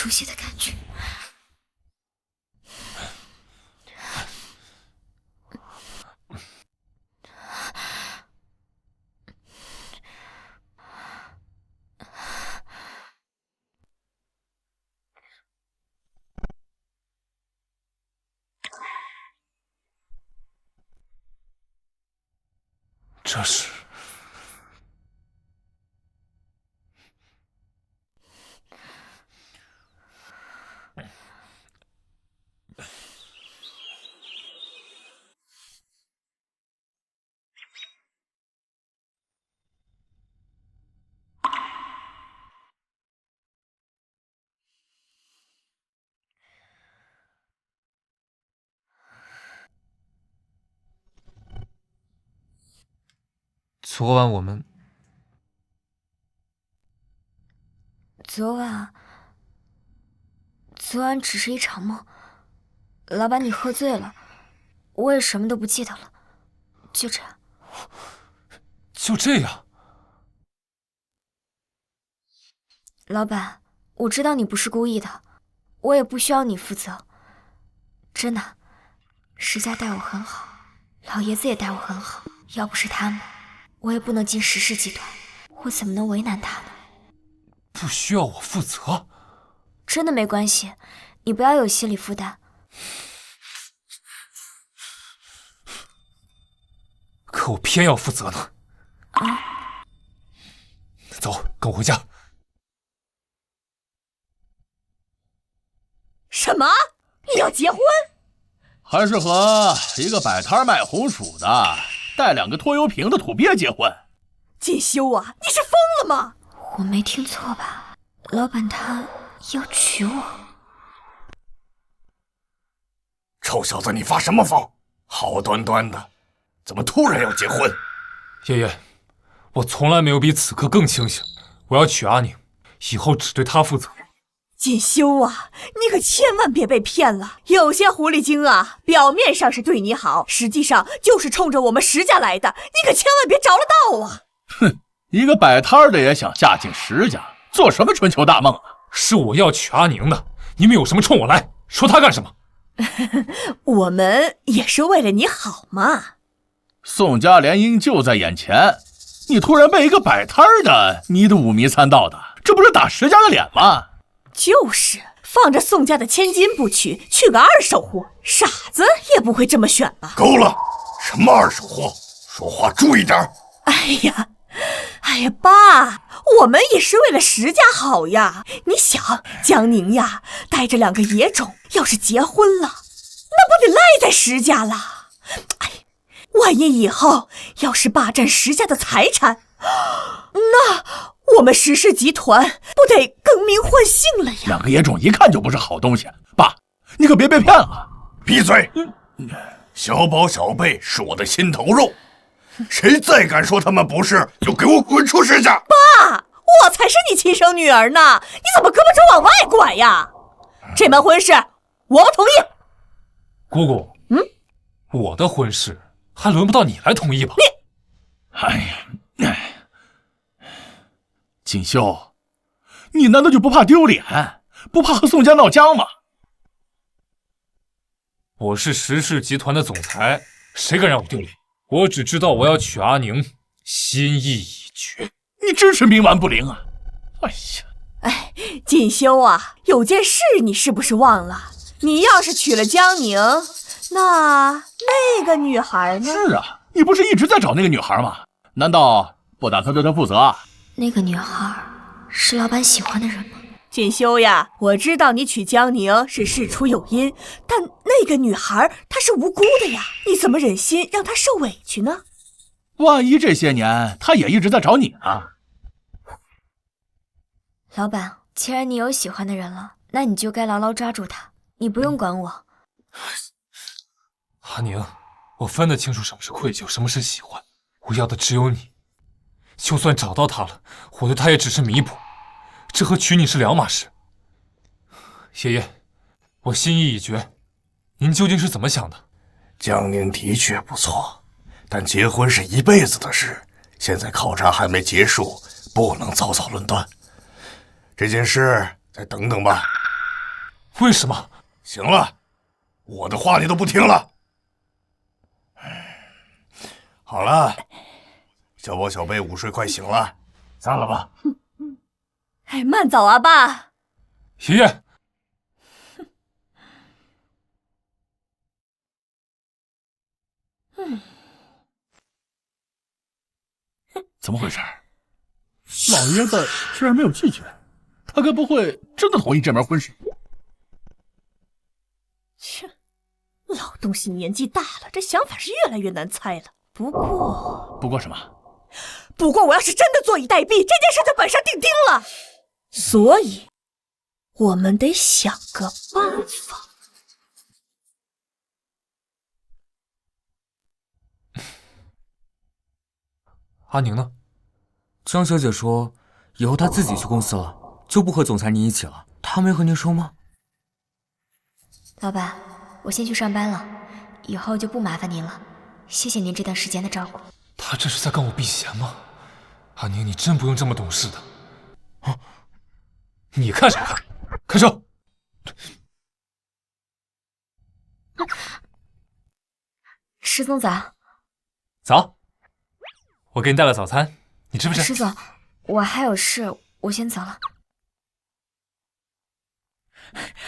熟悉的感觉。这是昨晚我们昨晚只是一场梦。老板，你喝醉了，我也什么都不记得了，就这样。就这样。老板，我知道你不是故意的，我也不需要你负责。真的，石家待我很好，老爷子也待我很好，要不是他们，我也不能进石氏集团，我怎么能为难他呢？不需要我负责？真的没关系，你不要有心理负担。可我偏要负责呢。啊！走，跟我回家。什么？你要结婚？还是和一个摆摊卖红薯的、带2个拖油瓶的土鳖结婚？锦绣啊，你是疯了吗？我没听错吧？老板他要娶我？臭小子，你发什么疯？好端端的，怎么突然要结婚？爷爷，我从来没有比此刻更清醒。我要娶阿宁，以后只对她负责。锦绣啊，你可千万别被骗了。有些狐狸精啊，表面上是对你好，实际上就是冲着我们石家来的。你可千万别着了道啊！哼，一个摆摊的也想嫁进石家，做什么春秋大梦啊？是我要娶阿宁的，你们有什么冲我来，说他干什么？我们也是为了你好嘛。宋家联姻就在眼前，你突然被一个摆摊的迷得五迷三道的，这不是打石家的脸吗？就是放着宋家的千金不娶，娶个二手货，傻子也不会这么选吧？够了，什么二手货，说话注意点。哎呀，爸，我们也是为了石家好呀。你想，江宁呀，带着2个野种，要是结婚了，那不得赖在石家了？哎，万一以后要是霸占石家的财产，那我们石氏集团不得更名换姓了呀？2个野种一看就不是好东西，爸，你可别被骗了。闭嘴！小宝小贝是我的心头肉，谁再敢说他们不是，就给我滚出石家！爸，我才是你亲生女儿呢，你怎么胳膊肘往外拐呀？这门婚事我不同意。姑姑，我的婚事还轮不到你来同意吧？锦绣，你难道就不怕丢脸，不怕和宋家闹僵吗？我是石氏集团的总裁，谁敢让我丢脸？我只知道我要娶阿宁，心意已决。你真是冥顽不灵啊！锦绣啊，有件事你是不是忘了？你要是娶了江宁，那个女孩呢？是啊，你不是一直在找那个女孩吗？难道不打算对她负责啊？那个女孩是老板喜欢的人吗？锦绣呀，我知道你娶江宁是事出有因，但那个女孩她是无辜的呀，你怎么忍心让她受委屈呢？万一这些年她也一直在找你呢？老板，既然你有喜欢的人了，那你就该牢牢抓住他，你不用管我。阿宁，我分得清楚什么是愧疚，什么是喜欢，我要的只有你。就算找到他了，我对他也只是弥补，这和娶你是两码事。爷爷，我心意已决，您究竟是怎么想的？江宁的确不错，但结婚是一辈子的事，现在考察还没结束，不能草草论断。这件事再等等吧。为什么？行了，我的话你都不听了。好了，小宝小贝午睡快醒了，散了吧。哎，慢走啊，爸。爷爷。怎么回事？老爷子居然没有拒绝，他该不会真的同意这门婚事？切，老东西年纪大了，这想法是越来越难猜了。不过什么？不过我要是真的坐以待毙，这件事就板上钉钉了。所以，我们得想个办法。阿宁呢？江小姐说，以后她自己去公司了，就不和总裁您一起了。她没和您说吗？老板，我先去上班了，以后就不麻烦您了。谢谢您这段时间的照顾。他这是在跟我避嫌吗？阿宁，你真不用这么懂事的。啊！你看什么看？开车！石总早。早。我给你带了早餐，你吃不吃？石总，我还有事，我先走了。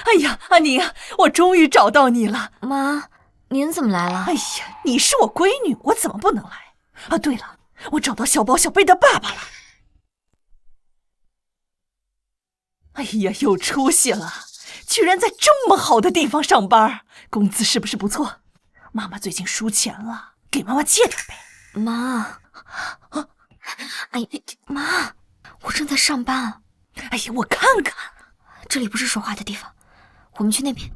哎呀，阿宁，我终于找到你了。妈，您怎么来了？哎呀，你是我闺女，我怎么不能来？啊，对了，我找到小宝小贝的爸爸了。哎呀，有出息了，居然在这么好的地方上班，工资是不是不错？妈妈最近输钱了，给妈妈借点呗。妈，哎呀，妈，我正在上班。哎呀，我看看，这里不是说话的地方，我们去那边。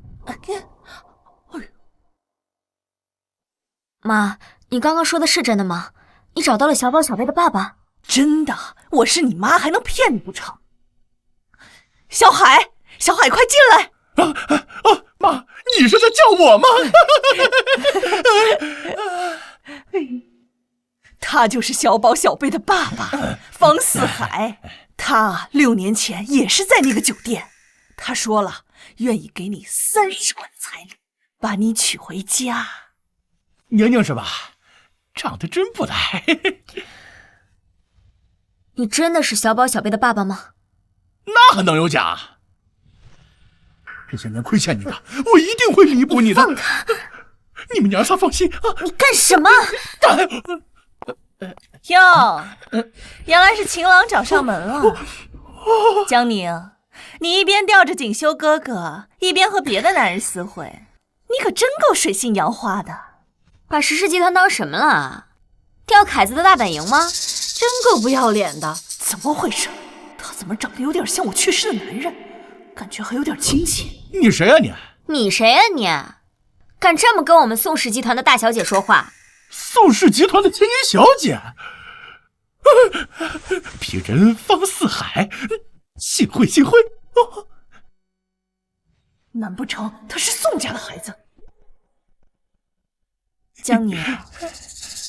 妈，你刚刚说的是真的吗？你找到了小宝小贝的爸爸？真的，我是你妈，还能骗你不成？小海，小海，快进来！妈，你是在叫我吗？他就是小宝小贝的爸爸，方四海。他6年前也是在那个酒店，他说了愿意给你30万彩礼，把你娶回家。宁宁是吧？长得真不赖。你真的是小宝小贝的爸爸吗？那还能有假？这些年亏欠你的，我一定会弥补你的。放开！你们娘仨放心啊！你干什么？哟，原来是情郎找上门了。江宁，你一边吊着锦绣哥哥，一边和别的男人私会，你可真够水性杨花的。把石氏集团当什么了？钓凯子的大本营吗？真够不要脸的！怎么回事？他怎么长得有点像我去世的男人？感觉还有点亲切。你谁啊你？你谁啊你？敢这么跟我们宋氏集团的大小姐说话？宋氏集团的青衣小姐，鄙人方四海，幸会幸会。难不成他是宋家的孩子？江宁，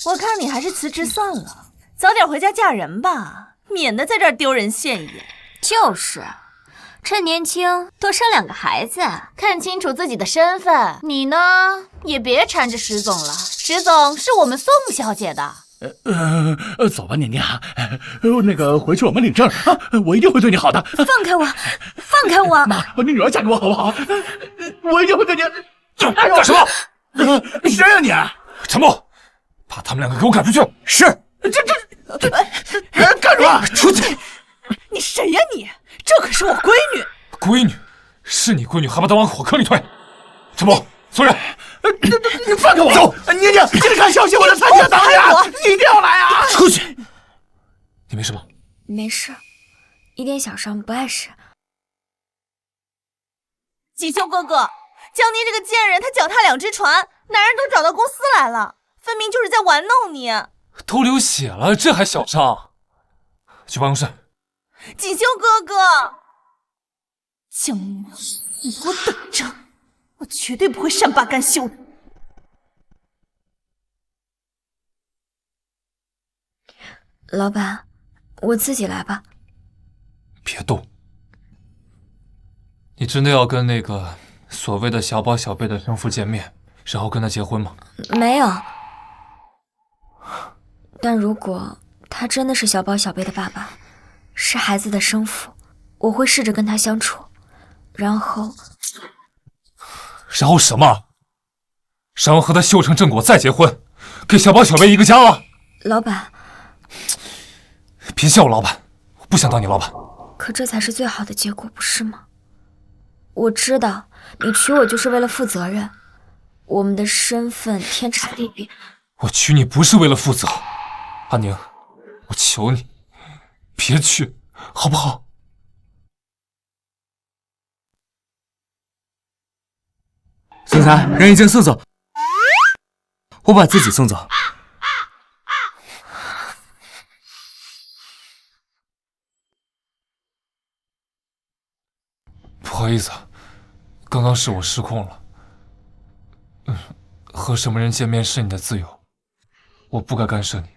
我看你还是辞职算了，早点回家嫁人吧，免得在这儿丢人现眼。就是，趁年轻多生2个孩子，看清楚自己的身份。你呢，也别缠着石总了，石总是我们宋小姐的。走吧，宁宁，那个回去我们领证啊，我一定会对你好的。放开我，放开我！妈，你女儿嫁给我好不好？我一定会对你。干什么？谁呀你？沉默！把他们2个给我赶出去！是。这干什么？出去！你谁呀你？这可是我闺女。闺女？是你闺女，还把她往火坑里推？沉默！送人！你放开我！走！宁宁，记得看小心我的残缺党呀！你一定要来啊！出去！你没事吧？没事，一点小伤，不碍事。锦绣哥哥，江宁这个贱人，他脚踏2只船，男人都找到公司来了，分明就是在玩弄你。都流血了，这还小伤？去办公室。锦绣哥哥，江宁，你给我等着，我绝对不会善罢甘休的。老板，我自己来吧。别动。你真的要跟那个所谓的小宝小贝的生父见面，然后跟他结婚吗？没有。但如果他真的是小宝小贝的爸爸，是孩子的生父，我会试着跟他相处，然后什么？然后和他修成正果再结婚，给小宝小贝一个家了。老板，别叫我老板，我不想当你老板。可这才是最好的结果，不是吗？我知道你娶我就是为了负责任，我们的身份天差地别。我娶你不是为了负责，阿宁，我求你，别去，好不好？总裁，人已经送走，我把自己送走。不好意思，刚刚是我失控了。和什么人见面是你的自由，我不该干涉你。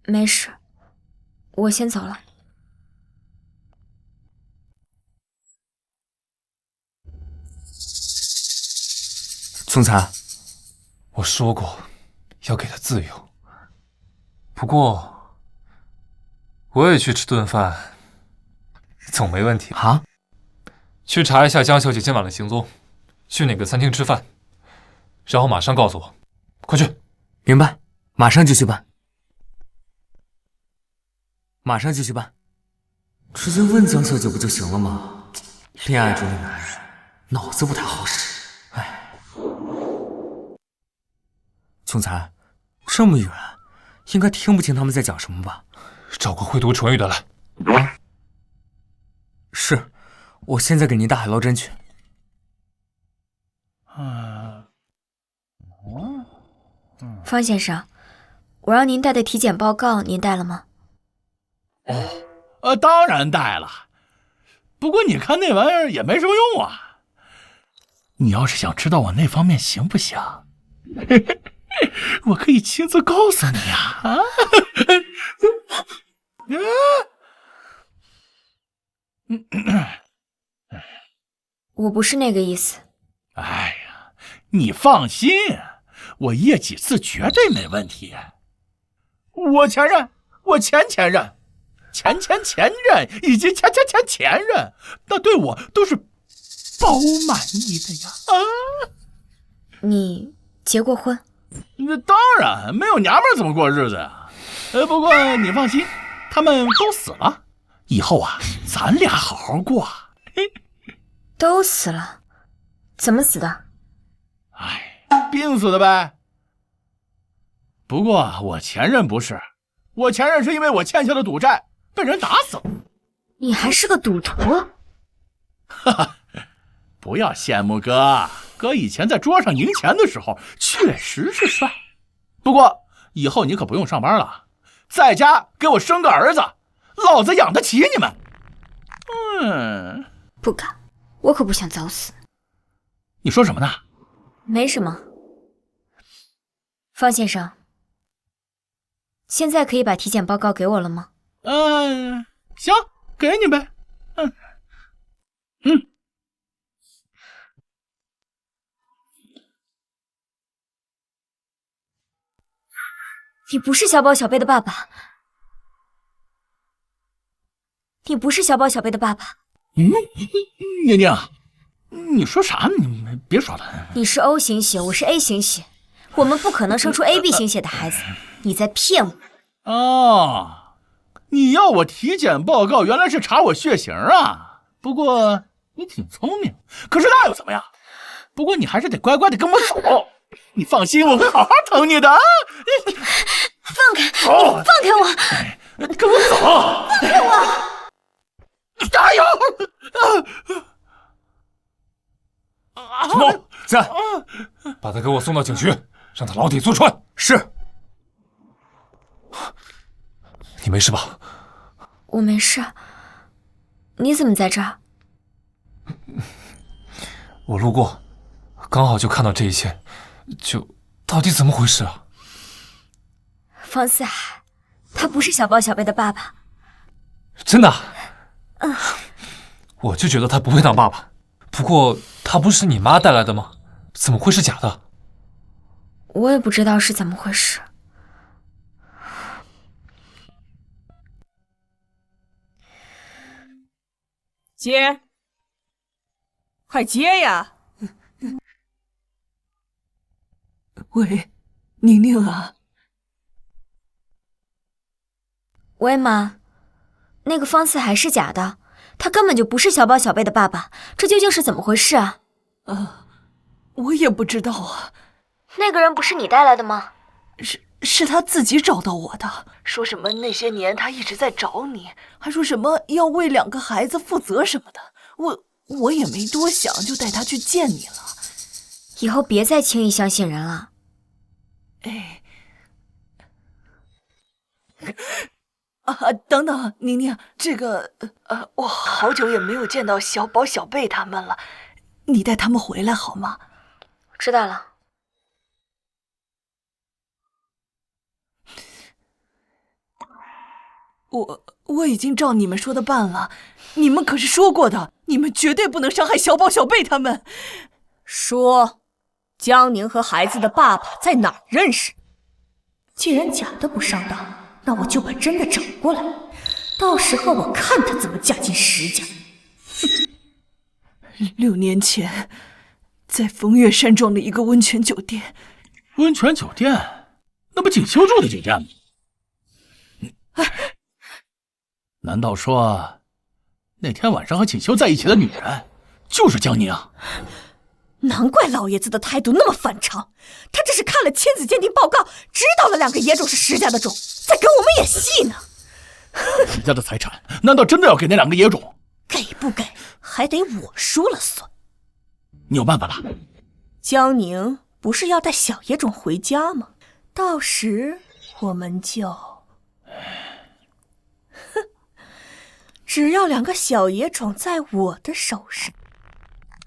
没事，我先走了。总裁，我说过要给他自由，不过我也去吃顿饭，总没问题啊？去查一下江小姐今晚的行踪，去哪个餐厅吃饭，然后马上告诉我，快去。明白，马上就去办。马上就去办。直接问江小姐不就行了吗？恋爱中的男人脑子不太好使。哎，总裁，这么远，应该听不清他们在讲什么吧？找个会读唇语的来。啊，是，我现在给您打海捞针去。方先生，我让您带的体检报告您带了吗？当然带了。不过你看那玩意儿也没什么用啊。你要是想知道我那方面行不行，我可以亲自告诉你呀。我不是那个意思。哎呀，你放心，我验几次绝对没问题。我前任，我前任，前任以及前任，那对我都是包满意的呀。你结过婚？那当然，没有娘们怎么过日子呀？不过你放心，他们都死了，以后啊，咱俩好好过。都死了？怎么死的？病死的呗。不过我前任不是，我前任是因为我欠下的赌债被人打死了。你还是个赌徒？哈哈，不要羡慕哥，哥以前在桌上赢钱的时候确实是帅。不过以后你可不用上班了，在家给我生个儿子，老子养得起你们。不敢，我可不想早死。你说什么呢？没什么。方先生，现在可以把体检报告给我了吗？行，给你呗。你不是小宝小贝的爸爸。你不是小宝小贝的爸爸。宁宁，你说啥呢？你别耍了。你是 O 型血，我是 A 型血，我们不可能生出 AB 型血的孩子。你在骗我。你要我体检报告，原来是查我血型啊。不过你挺聪明，可是那又怎么样？不过你还是得乖乖的跟我走。你放心，我会好好疼你的啊！放开！放开我！跟我走！放开我！加油！陈某在，把他给我送到警局，让他牢底坐穿。是。你没事吧？我没事。你怎么在这儿？我路过，刚好就看到这一切。到底怎么回事啊？方四海，他不是小宝小贝的爸爸。真的？我就觉得他不配当爸爸。不过他不是你妈带来的吗？怎么会是假的？我也不知道是怎么回事。接，快接呀！喂，宁宁啊。喂，妈，那个方四海是假的，他根本就不是小宝小贝的爸爸，这究竟是怎么回事啊？我也不知道啊。那个人不是你带来的吗？是他自己找到我的，说什么那些年他一直在找你，还说什么要为2个孩子负责什么的。我也没多想，就带他去见你了。以后别再轻易相信人了。哎，等等，宁宁，这个我好久也没有见到小宝、小贝他们了，你带他们回来好吗？知道了。我已经照你们说的办了，你们可是说过的，你们绝对不能伤害小宝、小贝他们。说，江宁和孩子的爸爸在哪儿认识？既然假的不上当，那我就把真的找过来，到时候我看他怎么嫁进石家。6年前，在风月山庄的一个温泉酒店。温泉酒店？那不锦绣住的酒店吗？难道说，那天晚上和锦绣在一起的女人就是江宁？难怪老爷子的态度那么反常，他这是看了亲子鉴定报告，知道了2个野种是石家的种，在跟我们演戏呢。石家的财产难道真的要给那2个野种？给不给，还得我说了算。你有办法了？江宁不是要带小野种回家吗？到时我们就……只要2个小野种在我的手上，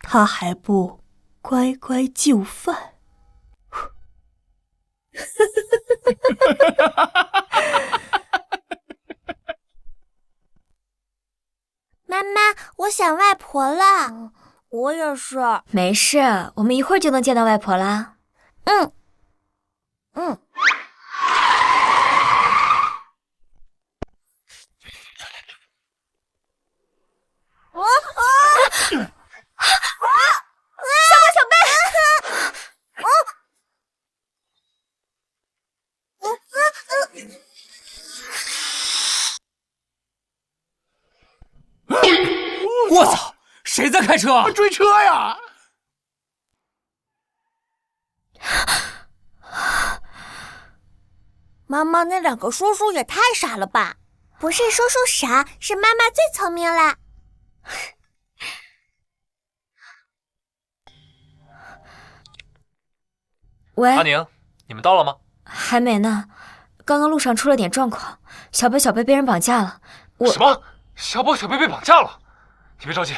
他还不乖乖就范？妈妈，我想外婆了。我也是。没事，我们一会儿就能见到外婆啦。嗯。小宝、小贝！我操！谁在开车？追车呀！妈妈，那2个叔叔也太傻了吧！不是叔叔傻，是妈妈最聪明了。喂，阿宁，你们到了吗？还没呢，刚刚路上出了点状况，小宝、小贝被人绑架了。什么？小宝、小贝被绑架了？你别着急，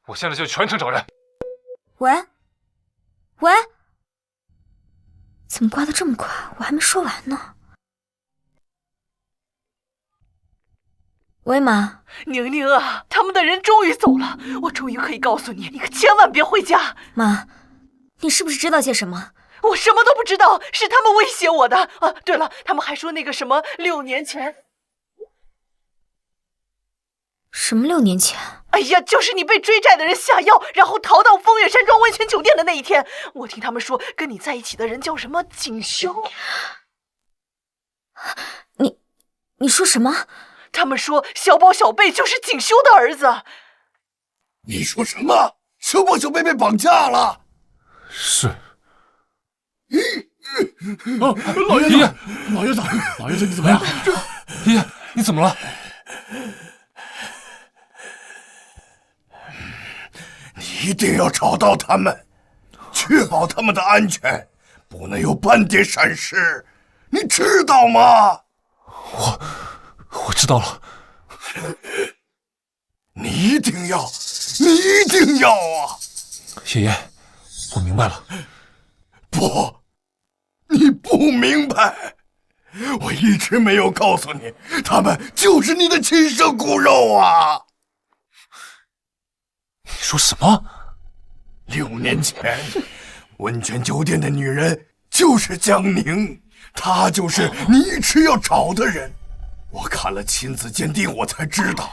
我现在就全城找人。喂，怎么挂得这么快？我还没说完呢。喂，妈。宁宁啊，他们的人终于走了，我终于可以告诉你，你可千万别回家。妈，你是不是知道些什么？我什么都不知道，是他们威胁我的。对了，他们还说那个什么6年前。什么6年前？哎呀，就是你被追债的人下药，然后逃到风月山庄温泉酒店的那一天。我听他们说，跟你在一起的人叫什么锦绣。你说什么？他们说小宝、小贝就是锦绣的儿子。你说什么？小宝、小贝被绑架了？是。老爷子，老爷子，你怎么样？爷爷，你怎么了？你一定要找到他们，确保他们的安全，不能有半点闪失，你知道吗？我知道了。你一定要啊！爷爷，我明白了。不，你不明白。我一直没有告诉你，他们就是你的亲生骨肉啊！你说什么？6年前，温泉酒店的女人就是江宁，她就是你一直要找的人。我看了亲子鉴定，我才知道，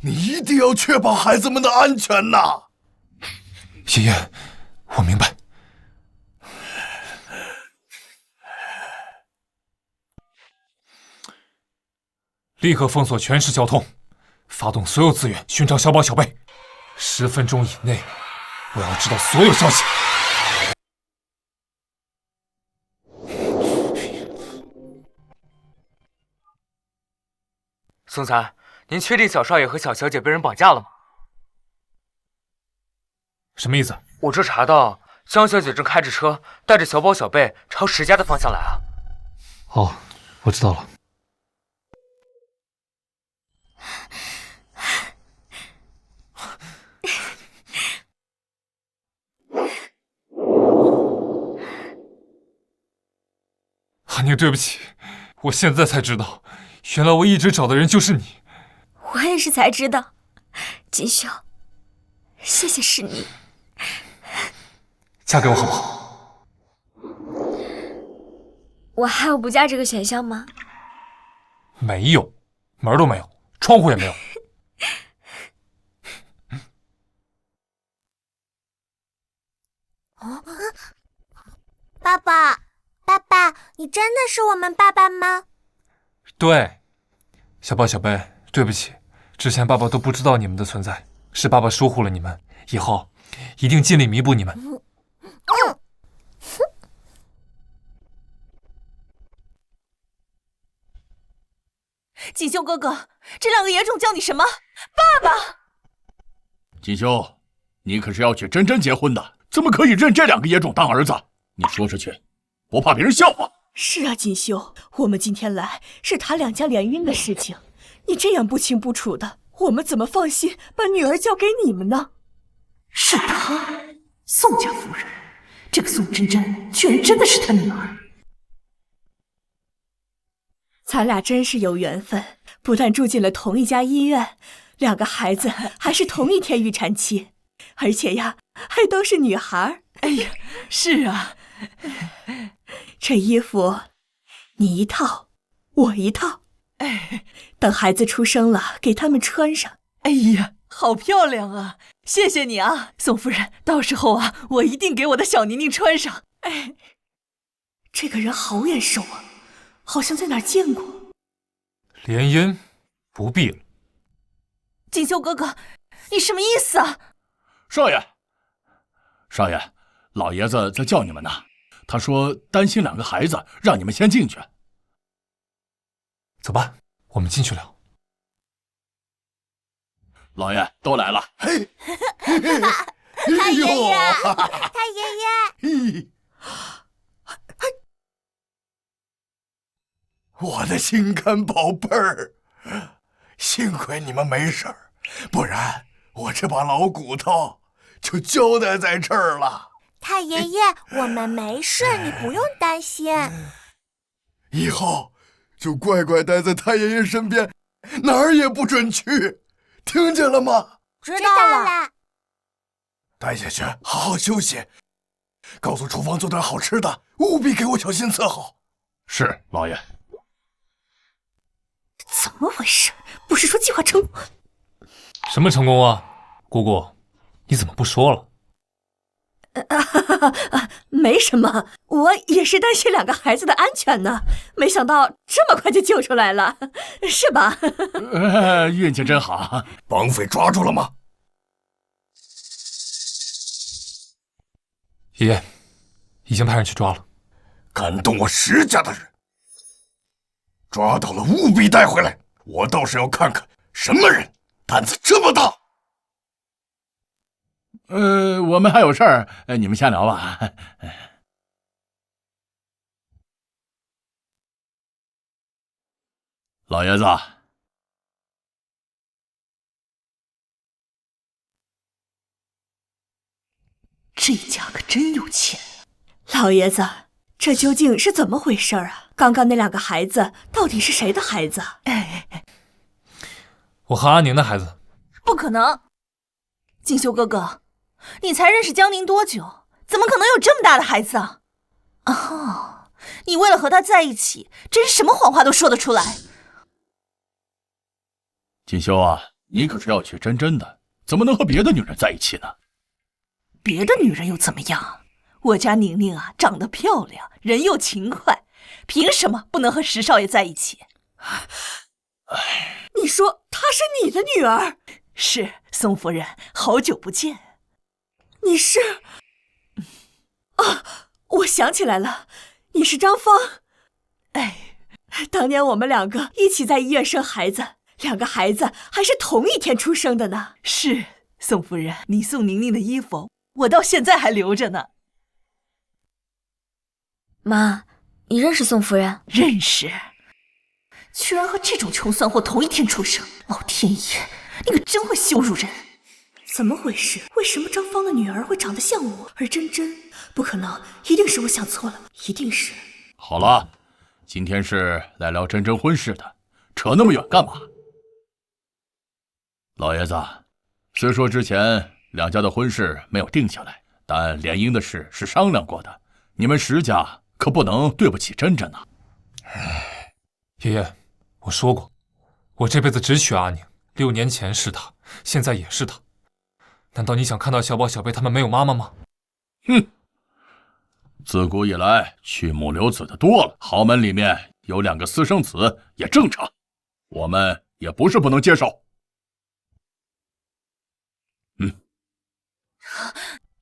你一定要确保孩子们的安全呐。爷爷，我明白。立刻封锁全市交通，发动所有资源寻找小宝小贝。10分钟以内，我要知道所有消息。总裁，您确定小少爷和小小姐被人绑架了吗？什么意思？我这查到江小姐正开着车，带着小宝小贝朝石家的方向来啊。哦，我知道了。阿宁，对不起，我现在才知道，原来我一直找的人就是你。我也是才知道，锦绣，谢谢是你。嫁给我好不好？我还有不嫁这个选项吗？没有，门都没有，窗户也没有。爸爸，爸爸，你真的是我们爸爸吗？对，小宝小贝，对不起，之前爸爸都不知道你们的存在，是爸爸疏忽了你们，以后一定尽力弥补你们。锦绣哥哥，这2个野种叫你什么？爸爸！锦绣，你可是要娶真真结婚的，怎么可以认这2个野种当儿子？你说出去，不怕别人笑话？是啊，锦绣，我们今天来是谈2家联姻的事情，你这样不清不楚的，我们怎么放心把女儿交给你们呢？是她，宋家夫人，这个宋真真居然真的是她女儿。咱俩真是有缘分，不但住进了同一家医院，2个孩子还是同一天预产期，而且呀，还都是女孩。哎呀，是啊，这衣服你一套，我一套。等孩子出生了，给他们穿上。哎呀，好漂亮啊！谢谢你啊，宋夫人，到时候啊，我一定给我的小宁宁穿上。这个人好眼熟啊，好像在哪儿见过。联姻不必了。锦绣哥哥，你什么意思啊？少爷，少爷，老爷子在叫你们呢。他说担心2个孩子，让你们先进去。走吧，我们进去聊。老爷都来了。嘿，太爷爷，太爷爷。我的心肝宝贝儿，幸亏你们没事儿，不然我这把老骨头就交代在这儿了。太爷爷，我们没事，你不用担心。以后就乖乖待在太爷爷身边，哪儿也不准去，听见了吗？知道了。待下去，好好休息。告诉厨房做点好吃的，务必给我小心伺候。是，老爷。怎么回事？不是说计划成功？什么成功啊？姑姑，你怎么不说了？没什么，我也是担心2个孩子的安全呢，没想到这么快就救出来了，是吧？运气真好。绑匪抓住了吗？爷爷，已经派人去抓了。敢动我石家的人，抓到了务必带回来，我倒是要看看什么人胆子这么大。我们还有事儿，你们先聊吧。老爷子，这家可真有钱。老爷子，这究竟是怎么回事啊？刚刚那2个孩子到底是谁的孩子？我和阿宁的孩子。不可能。锦绣哥哥，你才认识江宁多久？怎么可能有这么大的孩子啊？哦，你为了和他在一起，真是什么谎话都说得出来。锦绣啊，你可是要娶真真的，怎么能和别的女人在一起呢？别的女人又怎么样？我家宁宁啊，长得漂亮，人又勤快，凭什么不能和石少爷在一起？你说她是你的女儿？是，宋夫人，好久不见。你是？啊，我想起来了，你是张芳。哎，当年我们两个一起在医院生孩子，2个孩子还是同一天出生的呢。是，宋夫人，你送宁宁的衣服，我到现在还留着呢。妈，你认识宋夫人？认识。居然和这种穷酸货同一天出生，老天爷，你可真会羞辱人！怎么回事？为什么张芳的女儿会长得像我，而真真不可能？一定是我想错了，一定是。好了，今天是来聊真真婚事的，扯那么远干嘛？老爷子，虽说之前两家的婚事没有定下来，但联姻的事是商量过的，你们石家可不能对不起真真呐。爷爷，我说过，我这辈子只娶阿宁，6年前是她，现在也是她。难道你想看到小宝、小贝他们没有妈妈吗？哼！自古以来，娶母留子的多了，豪门里面有2个私生子也正常，我们也不是不能接受。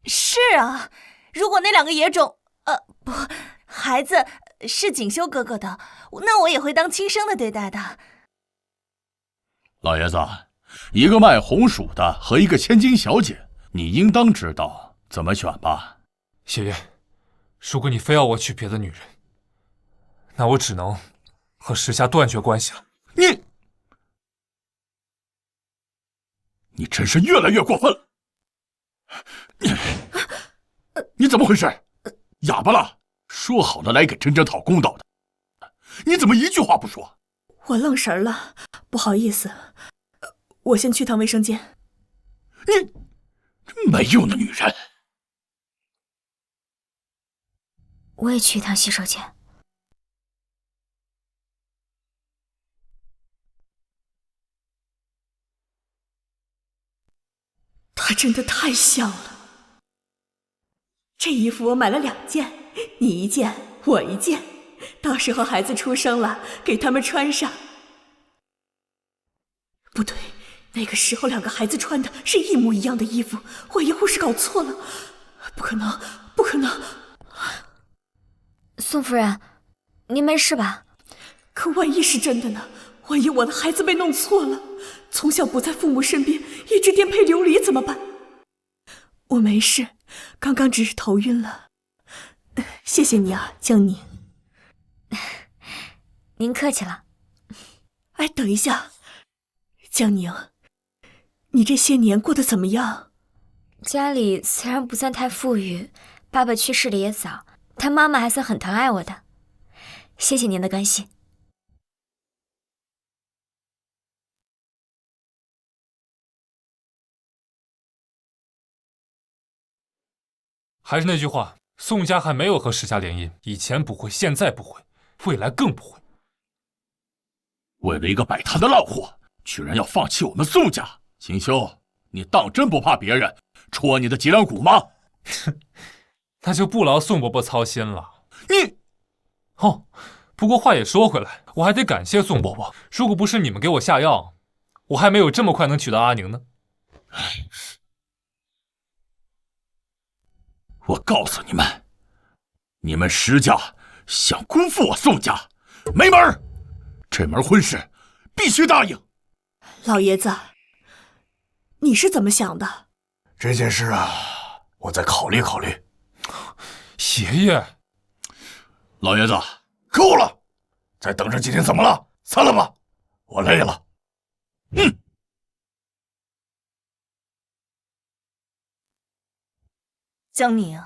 是啊，如果那2个野种，不，孩子是锦绣哥哥的，那我也会当亲生的对待的。老爷子，一个卖红薯的和一个千金小姐，你应当知道怎么选吧？爷爷，如果你非要我娶别的女人，那我只能和石家断绝关系了。你真是越来越过分了！你怎么回事？哑巴了？说好了来给真真讨公道的，你怎么一句话不说？我愣神了，不好意思，我先去趟卫生间。你没用的女人！我也去一趟洗手间。她真的太像了。这衣服我买了2件，你1件，我1件。到时候孩子出生了，给他们穿上。不对，那个时候2个孩子穿的是一模一样的衣服，我医护士搞错了，不可能，不可能！宋夫人，您没事吧？可万一是真的呢？万一我的孩子被弄错了，从小不在父母身边，一直颠沛流离怎么办？我没事，刚刚只是头晕了。谢谢你啊，江宁。您客气了。哎，等一下，江宁，你这些年过得怎么样？家里虽然不算太富裕，爸爸去世的也早，但妈妈还算很疼爱我的。谢谢您的关心。还是那句话，宋家还没有和石家联姻，以前不会，现在不会，未来更不会。为了一个摆摊的烂货，居然要放弃我们宋家！锦绣，你当真不怕别人戳你的脊梁骨吗？那就不劳宋伯伯操心了。哦，不过话也说回来，我还得感谢宋伯伯，如果不是你们给我下药，我还没有这么快能娶到阿宁呢。我告诉你们，你们石家想辜负我宋家，没门儿！这门婚事必须答应。老爷子，你是怎么想的？这件事啊，我再考虑考虑。爷爷，老爷子，够了！再等上几天怎么了？散了吧，我累了。江宁，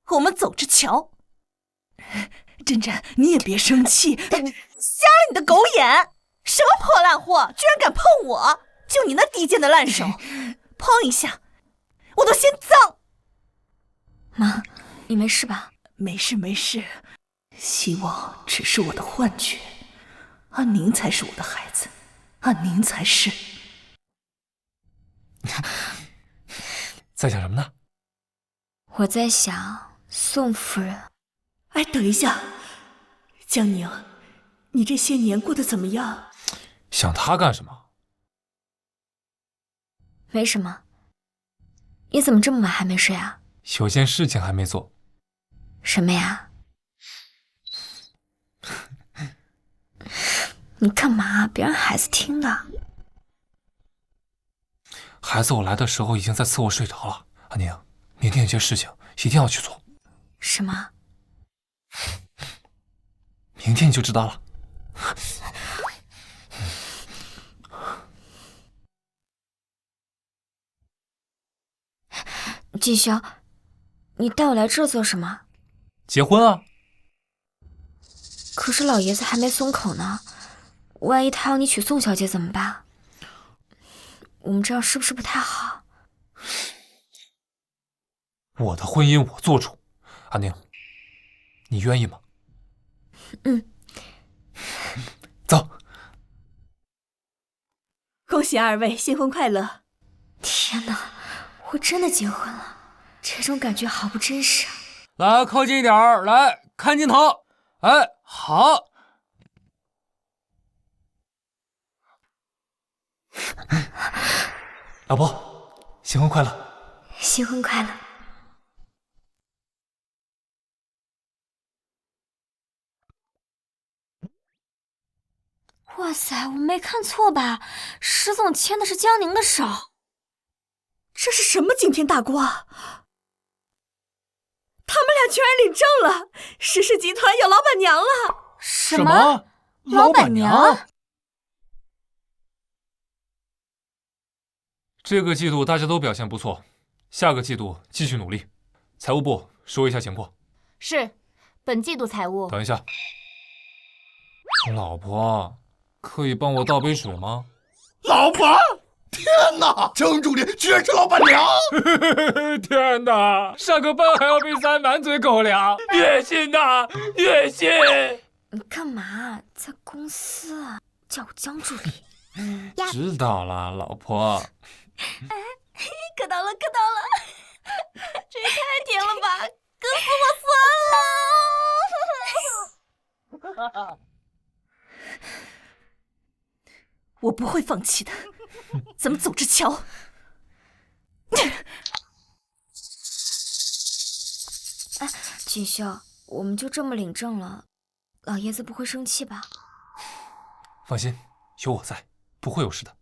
我们走着瞧。真真，你也别生气，瞎了你的狗眼！什么破烂货，居然敢碰我！就你那低贱的烂手，碰一下，我都嫌脏。妈，你没事吧？没事没事，希望只是我的幻觉。安宁才是我的孩子，安宁才是。在想什么呢？我在想宋夫人。哎，等一下，江宁，你这些年过得怎么样？想她干什么？没什么。你怎么这么晚还没睡啊？有件事情还没做。什么呀？你干嘛？别让孩子听的。孩子，我来的时候已经在侧卧睡着了。安宁，明天有件事情一定要去做。什么？明天你就知道了。锦绣，你带我来这做什么？结婚啊！可是老爷子还没松口呢，万一他要你娶宋小姐怎么办？我们这样是不是不太好？我的婚姻我做主，安宁，你愿意吗？嗯。走。恭喜二位新婚快乐！天哪，我真的结婚了，这种感觉好不真实啊！来，靠近一点儿，来看镜头。哎，好。老婆，新婚快乐！新婚快乐！哇塞，我没看错吧？石总牵的是江宁的手。这是什么惊天大瓜？他们俩居然领证了，石氏集团有老板娘了！什么？老板娘？这个季度大家都表现不错，下个季度继续努力。财务部说一下情况。是，本季度财务。等一下，老婆，可以帮我倒杯水吗？老婆，天哪，江助理居然是老板娘！天哪，上个班还要被塞满嘴狗粮，月薪呐，月薪！你干嘛在公司啊？叫我江助理。知道了，老婆。可到了，可到了！这也太甜了吧，哥死我酸了！我不会放弃的，咱们走着瞧。哎，锦绣，我们就这么领证了，老爷子不会生气吧？放心，有我在，不会有事的。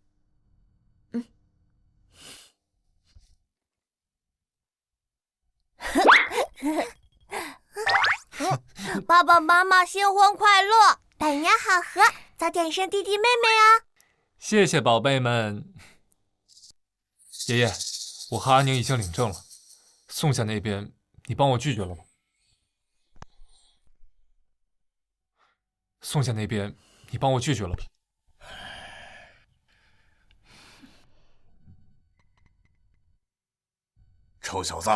爸爸妈妈新婚快乐，百年好合，早点生弟弟妹妹啊！谢谢宝贝们。爷爷，我和阿宁已经领证了，宋家那边你帮我拒绝了吗？宋家那边你帮我拒绝了吧？臭小子，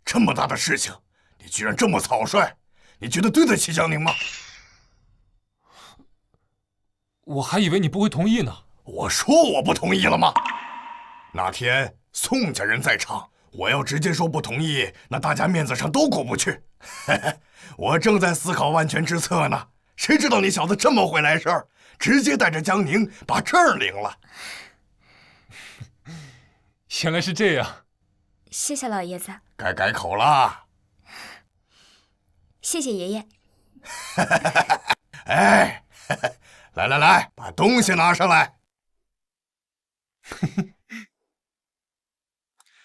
这么大的事情，你居然这么草率，你觉得对得起江宁吗？我还以为你不会同意呢。我说我不同意了吗？那天宋家人在场，我要直接说不同意，那大家面子上都过不去。我正在思考万全之策呢，谁知道你小子这么会来事儿，直接带着江宁把证领了。原来是这样。谢谢老爷子。该改口了。谢谢爷爷。哎，来，把东西拿上来。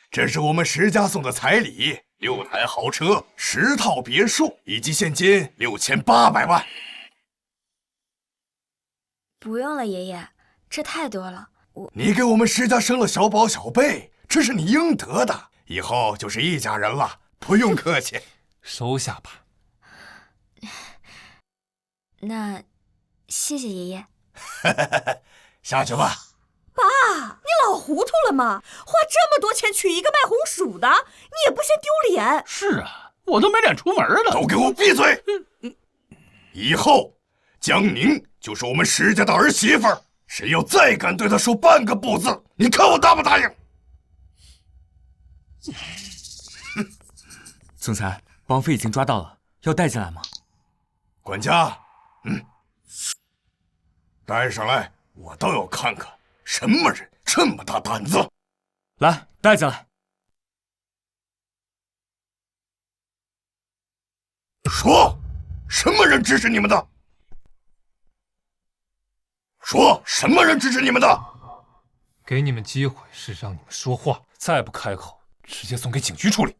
这是我们石家送的彩礼，6台豪车，10套别墅，以及现金6800万。不用了，爷爷，这太多了。你给我们石家生了小宝小贝，这是你应得的，以后就是一家人了，不用客气。收下吧。那，谢谢爷爷。下去吧。爸，你老糊涂了吗？花这么多钱娶一个卖红薯的，你也不嫌丢脸？是啊，我都没脸出门了。都给我闭嘴！以后江宁就是我们石家的儿媳妇儿，谁要再敢对她说半个不字，你看我答不答应？总裁，绑匪已经抓到了，要带进来吗？管家，带上来，我倒要看看什么人这么大胆子。来，带进来。说，什么人指使你们的？说，什么人指使你们的？给你们机会是让你们说话，再不开口，直接送给警局处理。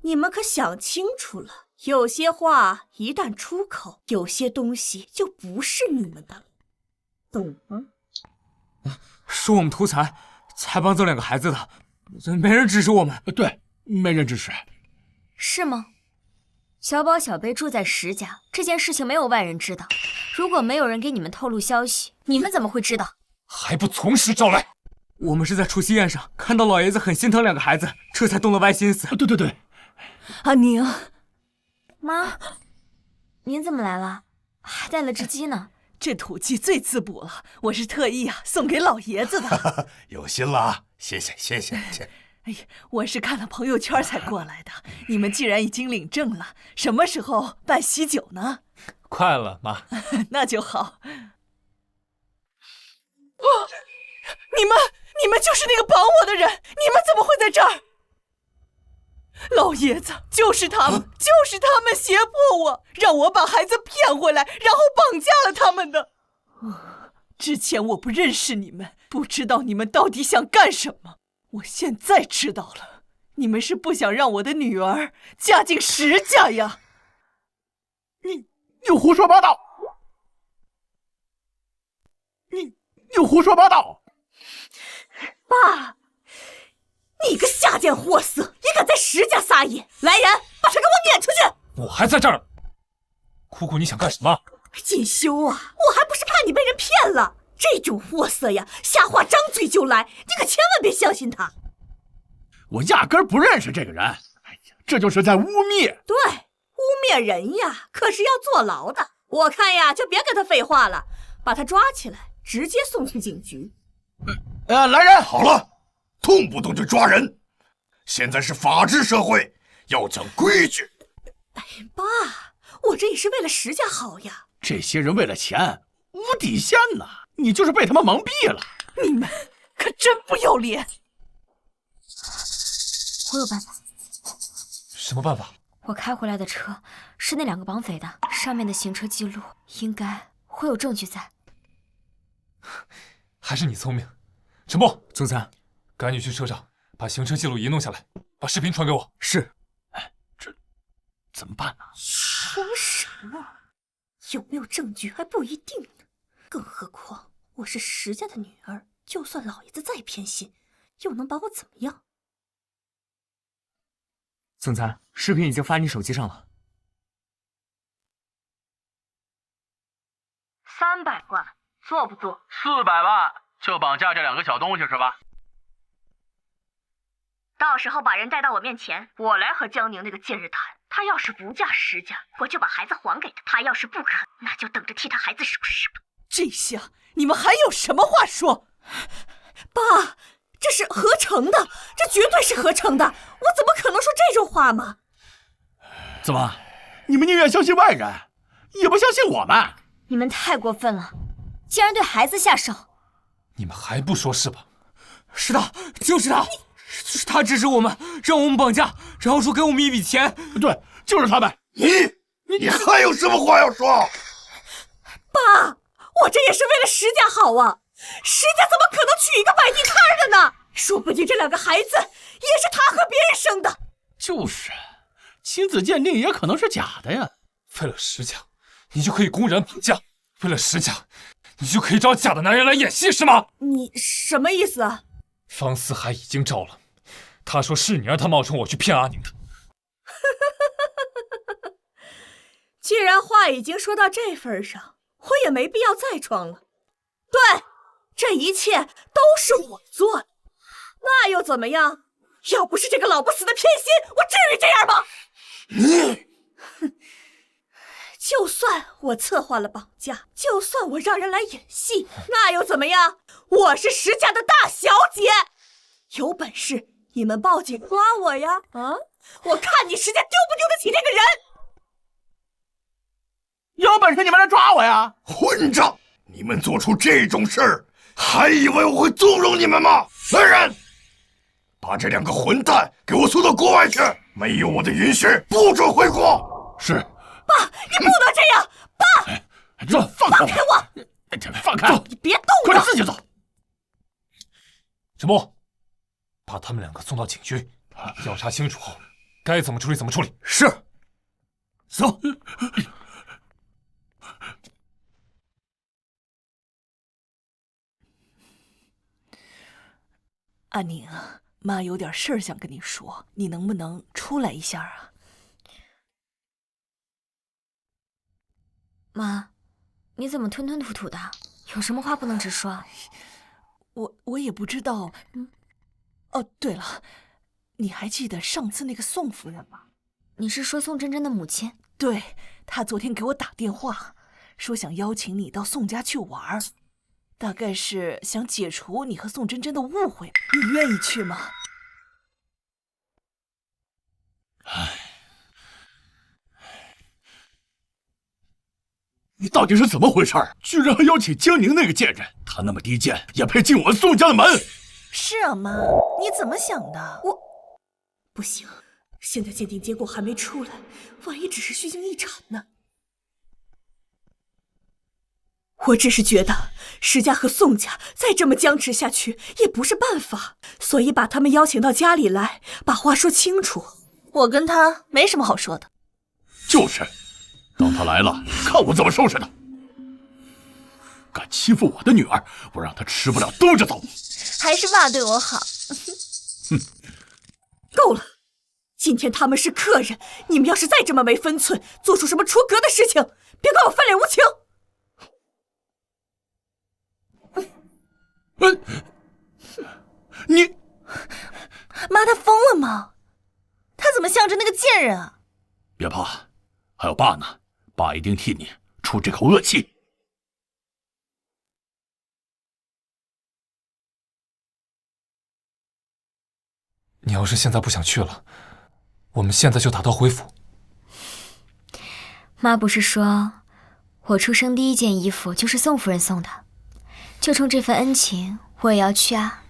你们可想清楚了，有些话一旦出口，有些东西就不是你们的了，懂吗？说我们图财，才帮走2个孩子的，没人指使我们。对，没人指使。是吗？小宝、小贝住在石家，这件事情没有外人知道。如果没有人给你们透露消息，你们怎么会知道？还不从实招来！我们是在除夕宴上看到老爷子很心疼2个孩子，这才动了歪心思。对，阿宁，妈，您怎么来了？还带了只鸡呢。这土鸡最滋补了，我是特意送给老爷子的。有心了啊，谢谢。哎呀，我是看了朋友圈才过来的。你们既然已经领证了，什么时候办喜酒呢？快了，妈。那就好。你们就是那个绑我的人，你们怎么会在这儿？老爷子，就是他们胁迫我，让我把孩子骗回来，然后绑架了他们的。之前我不认识你们，不知道你们到底想干什么。我现在知道了，你们是不想让我的女儿嫁进石家呀！你胡说八道！你胡说八道！爸，你个下贱货色，也敢在石家撒野！来人，把他给我撵出去！我还在这儿。姑姑，你想干什么？锦绣啊，我还不是怕你被人骗了。这种货色呀，瞎话张嘴就来，你可千万别相信他。我压根儿不认识这个人，哎呀，这就是在污蔑。对，污蔑人呀，可是要坐牢的。我看呀，就别跟他废话了，把他抓起来，直接送去警局。来人！好了，动不动就抓人，现在是法治社会，要讲规矩。哎，爸，我这也是为了石家好呀。这些人为了钱无底线呐，你就是被他们蒙蔽了。你们可真不要脸！我有办法。什么办法？我开回来的车是那2个绑匪的，上面的行车记录应该会有证据在。还是你聪明。陈默，总裁，赶紧去车上把行车记录仪弄下来，把视频传给我。是。哎，这怎么办呢？说什么？有没有证据还不一定呢。更何况我是石家的女儿，就算老爷子再偏心，又能把我怎么样？总裁，视频已经发你手机上了。300万，做不做？400万就绑架这2个小东西是吧？到时候把人带到我面前，我来和江宁那个贱人谈。他要是不嫁石家，我就把孩子还给他；他要是不肯，那就等着替他孩子收拾吧。这下你们还有什么话说？爸，这是合成的，这绝对是合成的，我怎么可能说这种话嘛？怎么，你们宁愿相信外人，也不相信我们？你们太过分了，竟然对孩子下手！你们还不说是吧？是他，就是他，是他指使我们，让我们绑架，然后说给我们一笔钱。对，就是他们。你还有什么话要说？爸，我这也是为了石家好啊！石家怎么可能娶一个摆地摊的呢？说不定这2个孩子也是他和别人生的。就是，亲子鉴定也可能是假的呀。为了石家，你就可以公然绑架；为了石家，你就可以找假的男人来演戏是吗？你什么意思啊？方思海已经招了，他说是你让他冒充我去骗阿宁的。既然话已经说到这份上，我也没必要再装了。对，这一切都是我做的，那又怎么样？要不是这个老不死的偏心，我至于这样吗？哼！就算我策划了绑架，就算我让人来演戏，那又怎么样？我是石家的大小姐，有本事你们报警抓我呀！啊，我看你石家丢不丢得起这个人？有本事你们来抓我呀！混账！你们做出这种事儿，还以为我会纵容你们吗？来人，把这2个混蛋给我送到国外去！没有我的允许，不准回国！是。爸，你不能这样！爸，走，放开我！放开！你别动我！快点自己走。陈默，把他们2个送到警局，调查清楚后，该怎么处理怎么处理。是。走。阿宁，妈有点事儿想跟你说，你能不能出来一下啊？妈，你怎么吞吞吐吐的？有什么话不能直说？我也不知道。哦，对了，你还记得上次那个宋夫人吗？你是说宋真真的母亲？对，她昨天给我打电话，说想邀请你到宋家去玩，大概是想解除你和宋真真的误会。你愿意去吗？你到底是怎么回事？居然还邀请江宁那个贱人，她那么低贱，也配进我们宋家的门？是啊，妈，你怎么想的？不行，现在鉴定结果还没出来，万一只是虚惊一场呢？我只是觉得石家和宋家再这么僵持下去也不是办法，所以把他们邀请到家里来，把话说清楚。我跟他没什么好说的。就是。等他来了，看我怎么收拾他！敢欺负我的女儿，我让他吃不了兜着走。还是爸对我好。哼，够了！今天他们是客人，你们要是再这么没分寸，做出什么出格的事情，别怪我翻脸无情。你，妈，他疯了吗？他怎么向着那个贱人啊？别怕，还有爸呢。爸一定替你出这口恶气。你要是现在不想去了，我们现在就打道回府。妈不是说，我出生第一件衣服就是宋夫人送的，就冲这份恩情，我也要去啊。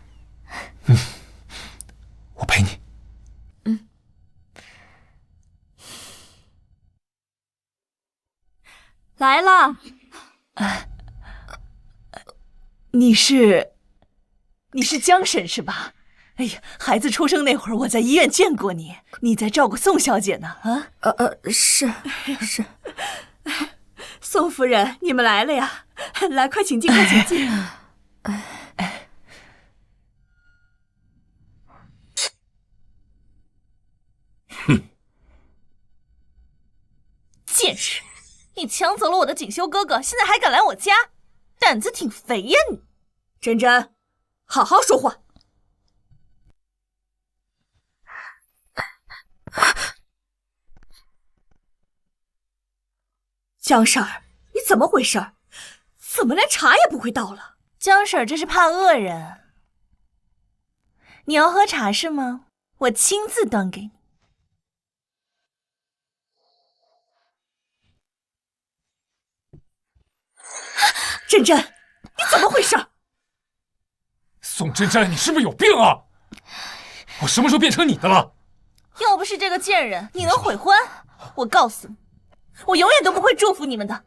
我陪你。来了，你是江婶是吧？哎呀，孩子出生那会儿我在医院见过你，你在照顾宋小姐呢啊？是。宋夫人，你们来了呀！来，快请进，快请进。哼，贱人！你抢走了我的锦绣哥哥，现在还敢来我家，胆子挺肥呀你！真真，好好说话。江婶儿，你怎么回事？怎么连茶也不会倒了？江婶儿这是怕饿人。你要喝茶是吗？我亲自端给你。真真，你怎么回事？宋真真，你是不是有病啊？我什么时候变成你的了？要不是这个贱人，你能悔婚？我告诉你，我永远都不会祝福你们的。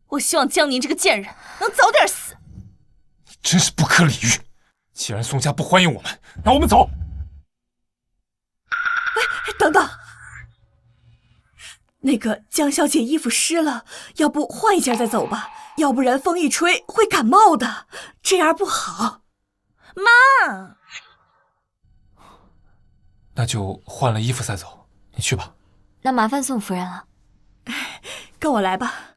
我希望江宁这个贱人能早点死。真是不可理喻！既然宋家不欢迎我们，那我们走。哎，等等，那个江小姐衣服湿了，要不换一件再走吧？要不然风一吹会感冒的，这样不好。妈，那就换了衣服再走，你去吧。那麻烦宋夫人了。跟我来吧。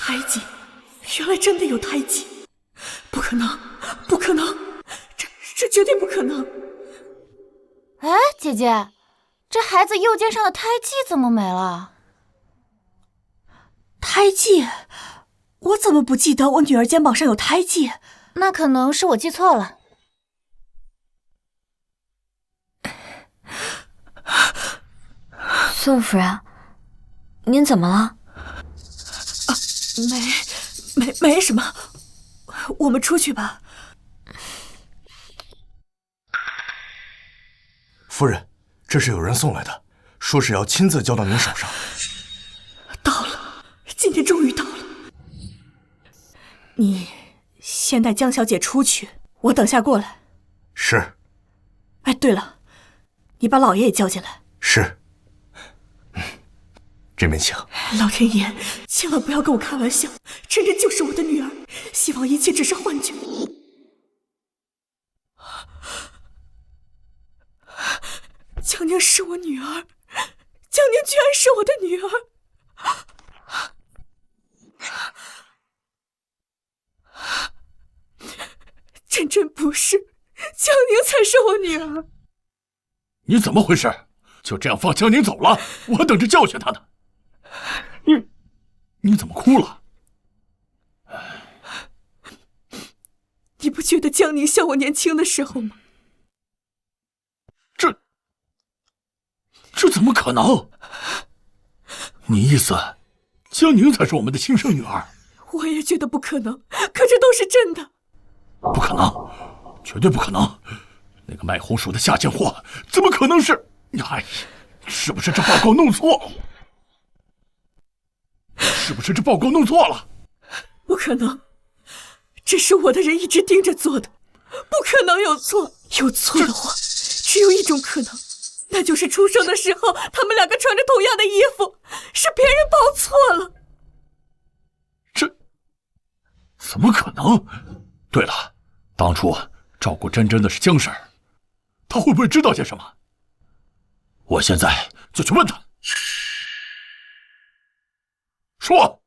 胎记，原来真的有胎记，不可能，不可能，这绝对不可能！哎，姐姐，这孩子右肩上的胎记怎么没了？胎记？我怎么不记得我女儿肩膀上有胎记？那可能是我记错了。宋夫人，您怎么了？没什么，我们出去吧。夫人，这是有人送来的，说是要亲自交到您手上。到了，今天终于到了。你先带江小姐出去，我等下过来。是。哎，对了，你把老爷也叫进来。是。这边请。老天爷，千万不要跟我开玩笑，真真就是我的女儿，希望一切只是幻觉。江宁是我女儿，江宁居然是我的女儿。真真不是，江宁才是我女儿。你怎么回事？就这样放江宁走了？我等着教训他呢。你怎么哭了？你不觉得江宁像我年轻的时候吗？这怎么可能？你意思，江宁才是我们的亲生女儿？我也觉得不可能，可这都是真的。不可能，绝对不可能！那个卖红薯的下贱货，怎么可能是？哎，是不是这报告弄错了？是不是这报告弄错了？不可能，这是我的人一直盯着做的，不可能有错。有错的话，只有一种可能，那就是出生的时候他们两个穿着同样的衣服，是别人包错了。这怎么可能？对了，当初照顾珍珍的是江婶儿，她会不会知道些什么？我现在就去问她。说，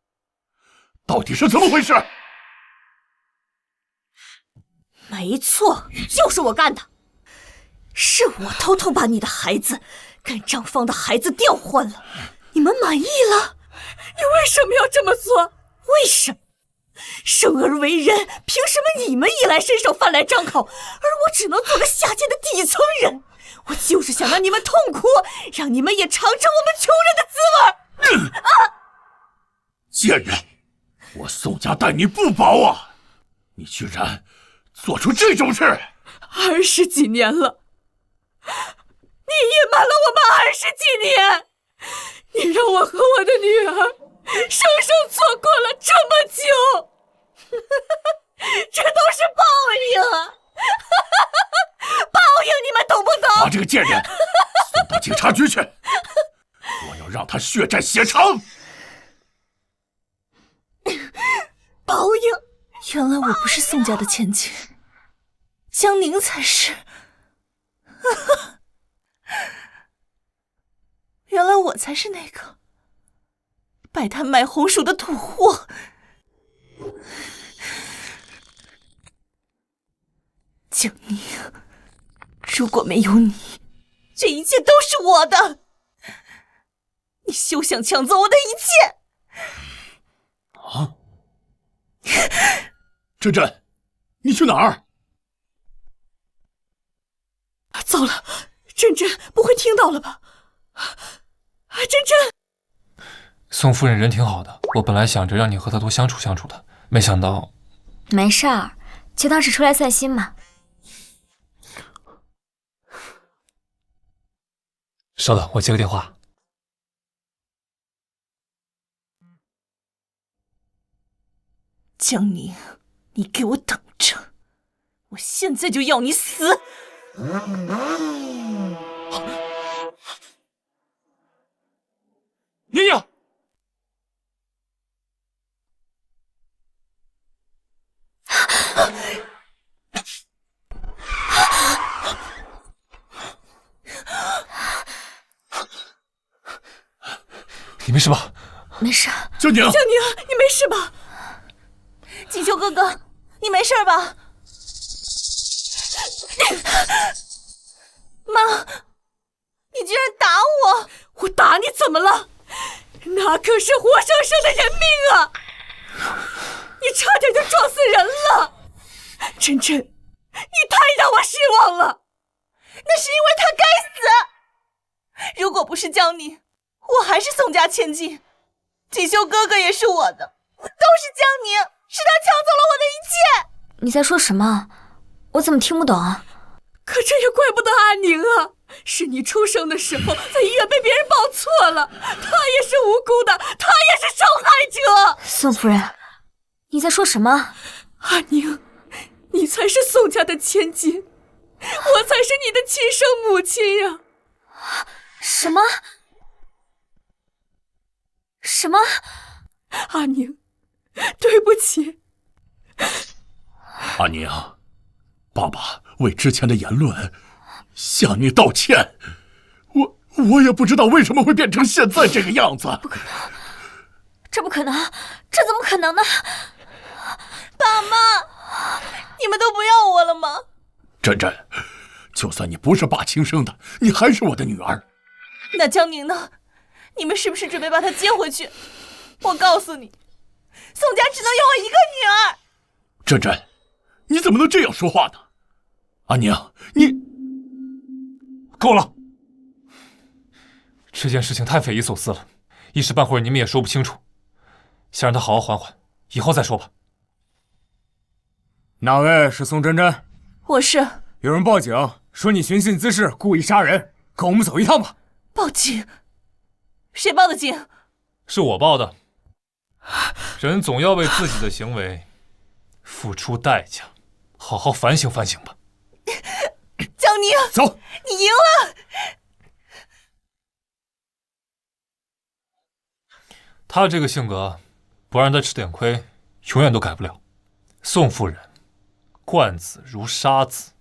到底是怎么回事？没错，就是我干的，是我偷偷把你的孩子跟张芳的孩子调换了。你们满意了？你为什么要这么做？为什么？生而为人，凭什么你们衣来伸手饭来张口，而我只能做个下贱的底层人？我就是想让你们痛苦，让你们也尝尝我们穷人的滋味。贱人，我宋家待你不薄啊！你居然做出这种事！20几年了，你隐瞒了我们20几年，你让我和我的女儿生生错过了这么久，这都是报应啊！报应，你们懂不懂？把这个贱人送到警察局去，我要让他血债血偿。报应！原来我不是宋家的千金，江宁才是。原来我才是那个摆摊卖红薯的土货。江宁，如果没有你，这一切都是我的。你休想抢走我的一切！啊！珍珍，你去哪儿？糟了，珍珍不会听到了吧？珍珍，宋夫人人挺好的，我本来想着让你和她多相处相处的，没想到。没事儿，就当是出来散心嘛。稍等，我接个电话。江宁，你给我等着！我现在就要你死！娘娘，你没事吧？没事。江宁，江宁，你没事吧？锦绣哥哥，你没事吧？妈，你居然打我！我打你怎么了？那可是活生生的人命啊！你差点就撞死人了，真真，你太让我失望了。那是因为他该死。如果不是江宁，我还是宋家千金。锦绣哥哥也是我的，都是江宁，是他抢走了我的一切。你在说什么？我怎么听不懂？可这也怪不得阿宁啊，是你出生的时候在医院被别人报错了，他也是无辜的，他也是受害者。宋夫人，你在说什么？阿宁，你才是宋家的千金，我才是你的亲生母亲呀！什么？什么？阿宁，对不起。阿宁，爸爸为之前的言论向你道歉。我也不知道为什么会变成现在这个样子。不可能，这不可能，这怎么可能呢？爸妈，你们都不要我了吗？珍珍，就算你不是爸亲生的，你还是我的女儿。那江宁呢？你们是不是准备把她接回去？我告诉你，宋家只能有我一个女儿。珍珍，你怎么能这样说话呢？阿宁，你够了！这件事情太匪夷所思了，一时半会儿你们也说不清楚，先让他好好缓缓，以后再说吧。哪位是宋珍珍？我是。有人报警说你寻衅滋事，故意杀人，跟我们走一趟吧。报警？谁报的警？是我报的。人总要为自己的行为付出代价，好好反省反省吧。江宁，走，你赢了。他这个性格，不让他吃点亏，永远都改不了。宋夫人，惯子如杀子。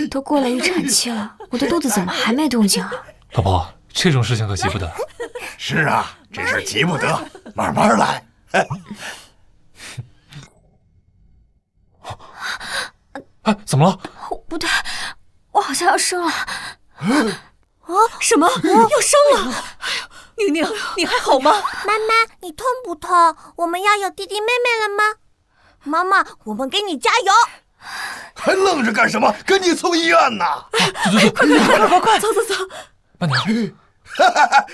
都过了预产期了，我的肚子怎么还没动静啊？老婆，这种事情可急不得。是啊，这事急不得，慢慢来。哎，怎么了？不对，我好像要生了。什么？要生了？宁宁，你还好吗？妈妈，你痛不痛？我们要有弟弟妹妹了吗？妈妈，我们给你加油！还愣着干什么？赶紧送医院呐！快，走！慢点。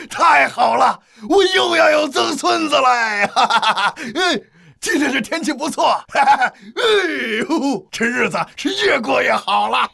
太好了，我又要有曾孙子了！今天这天气不错，这日子是越过越好了。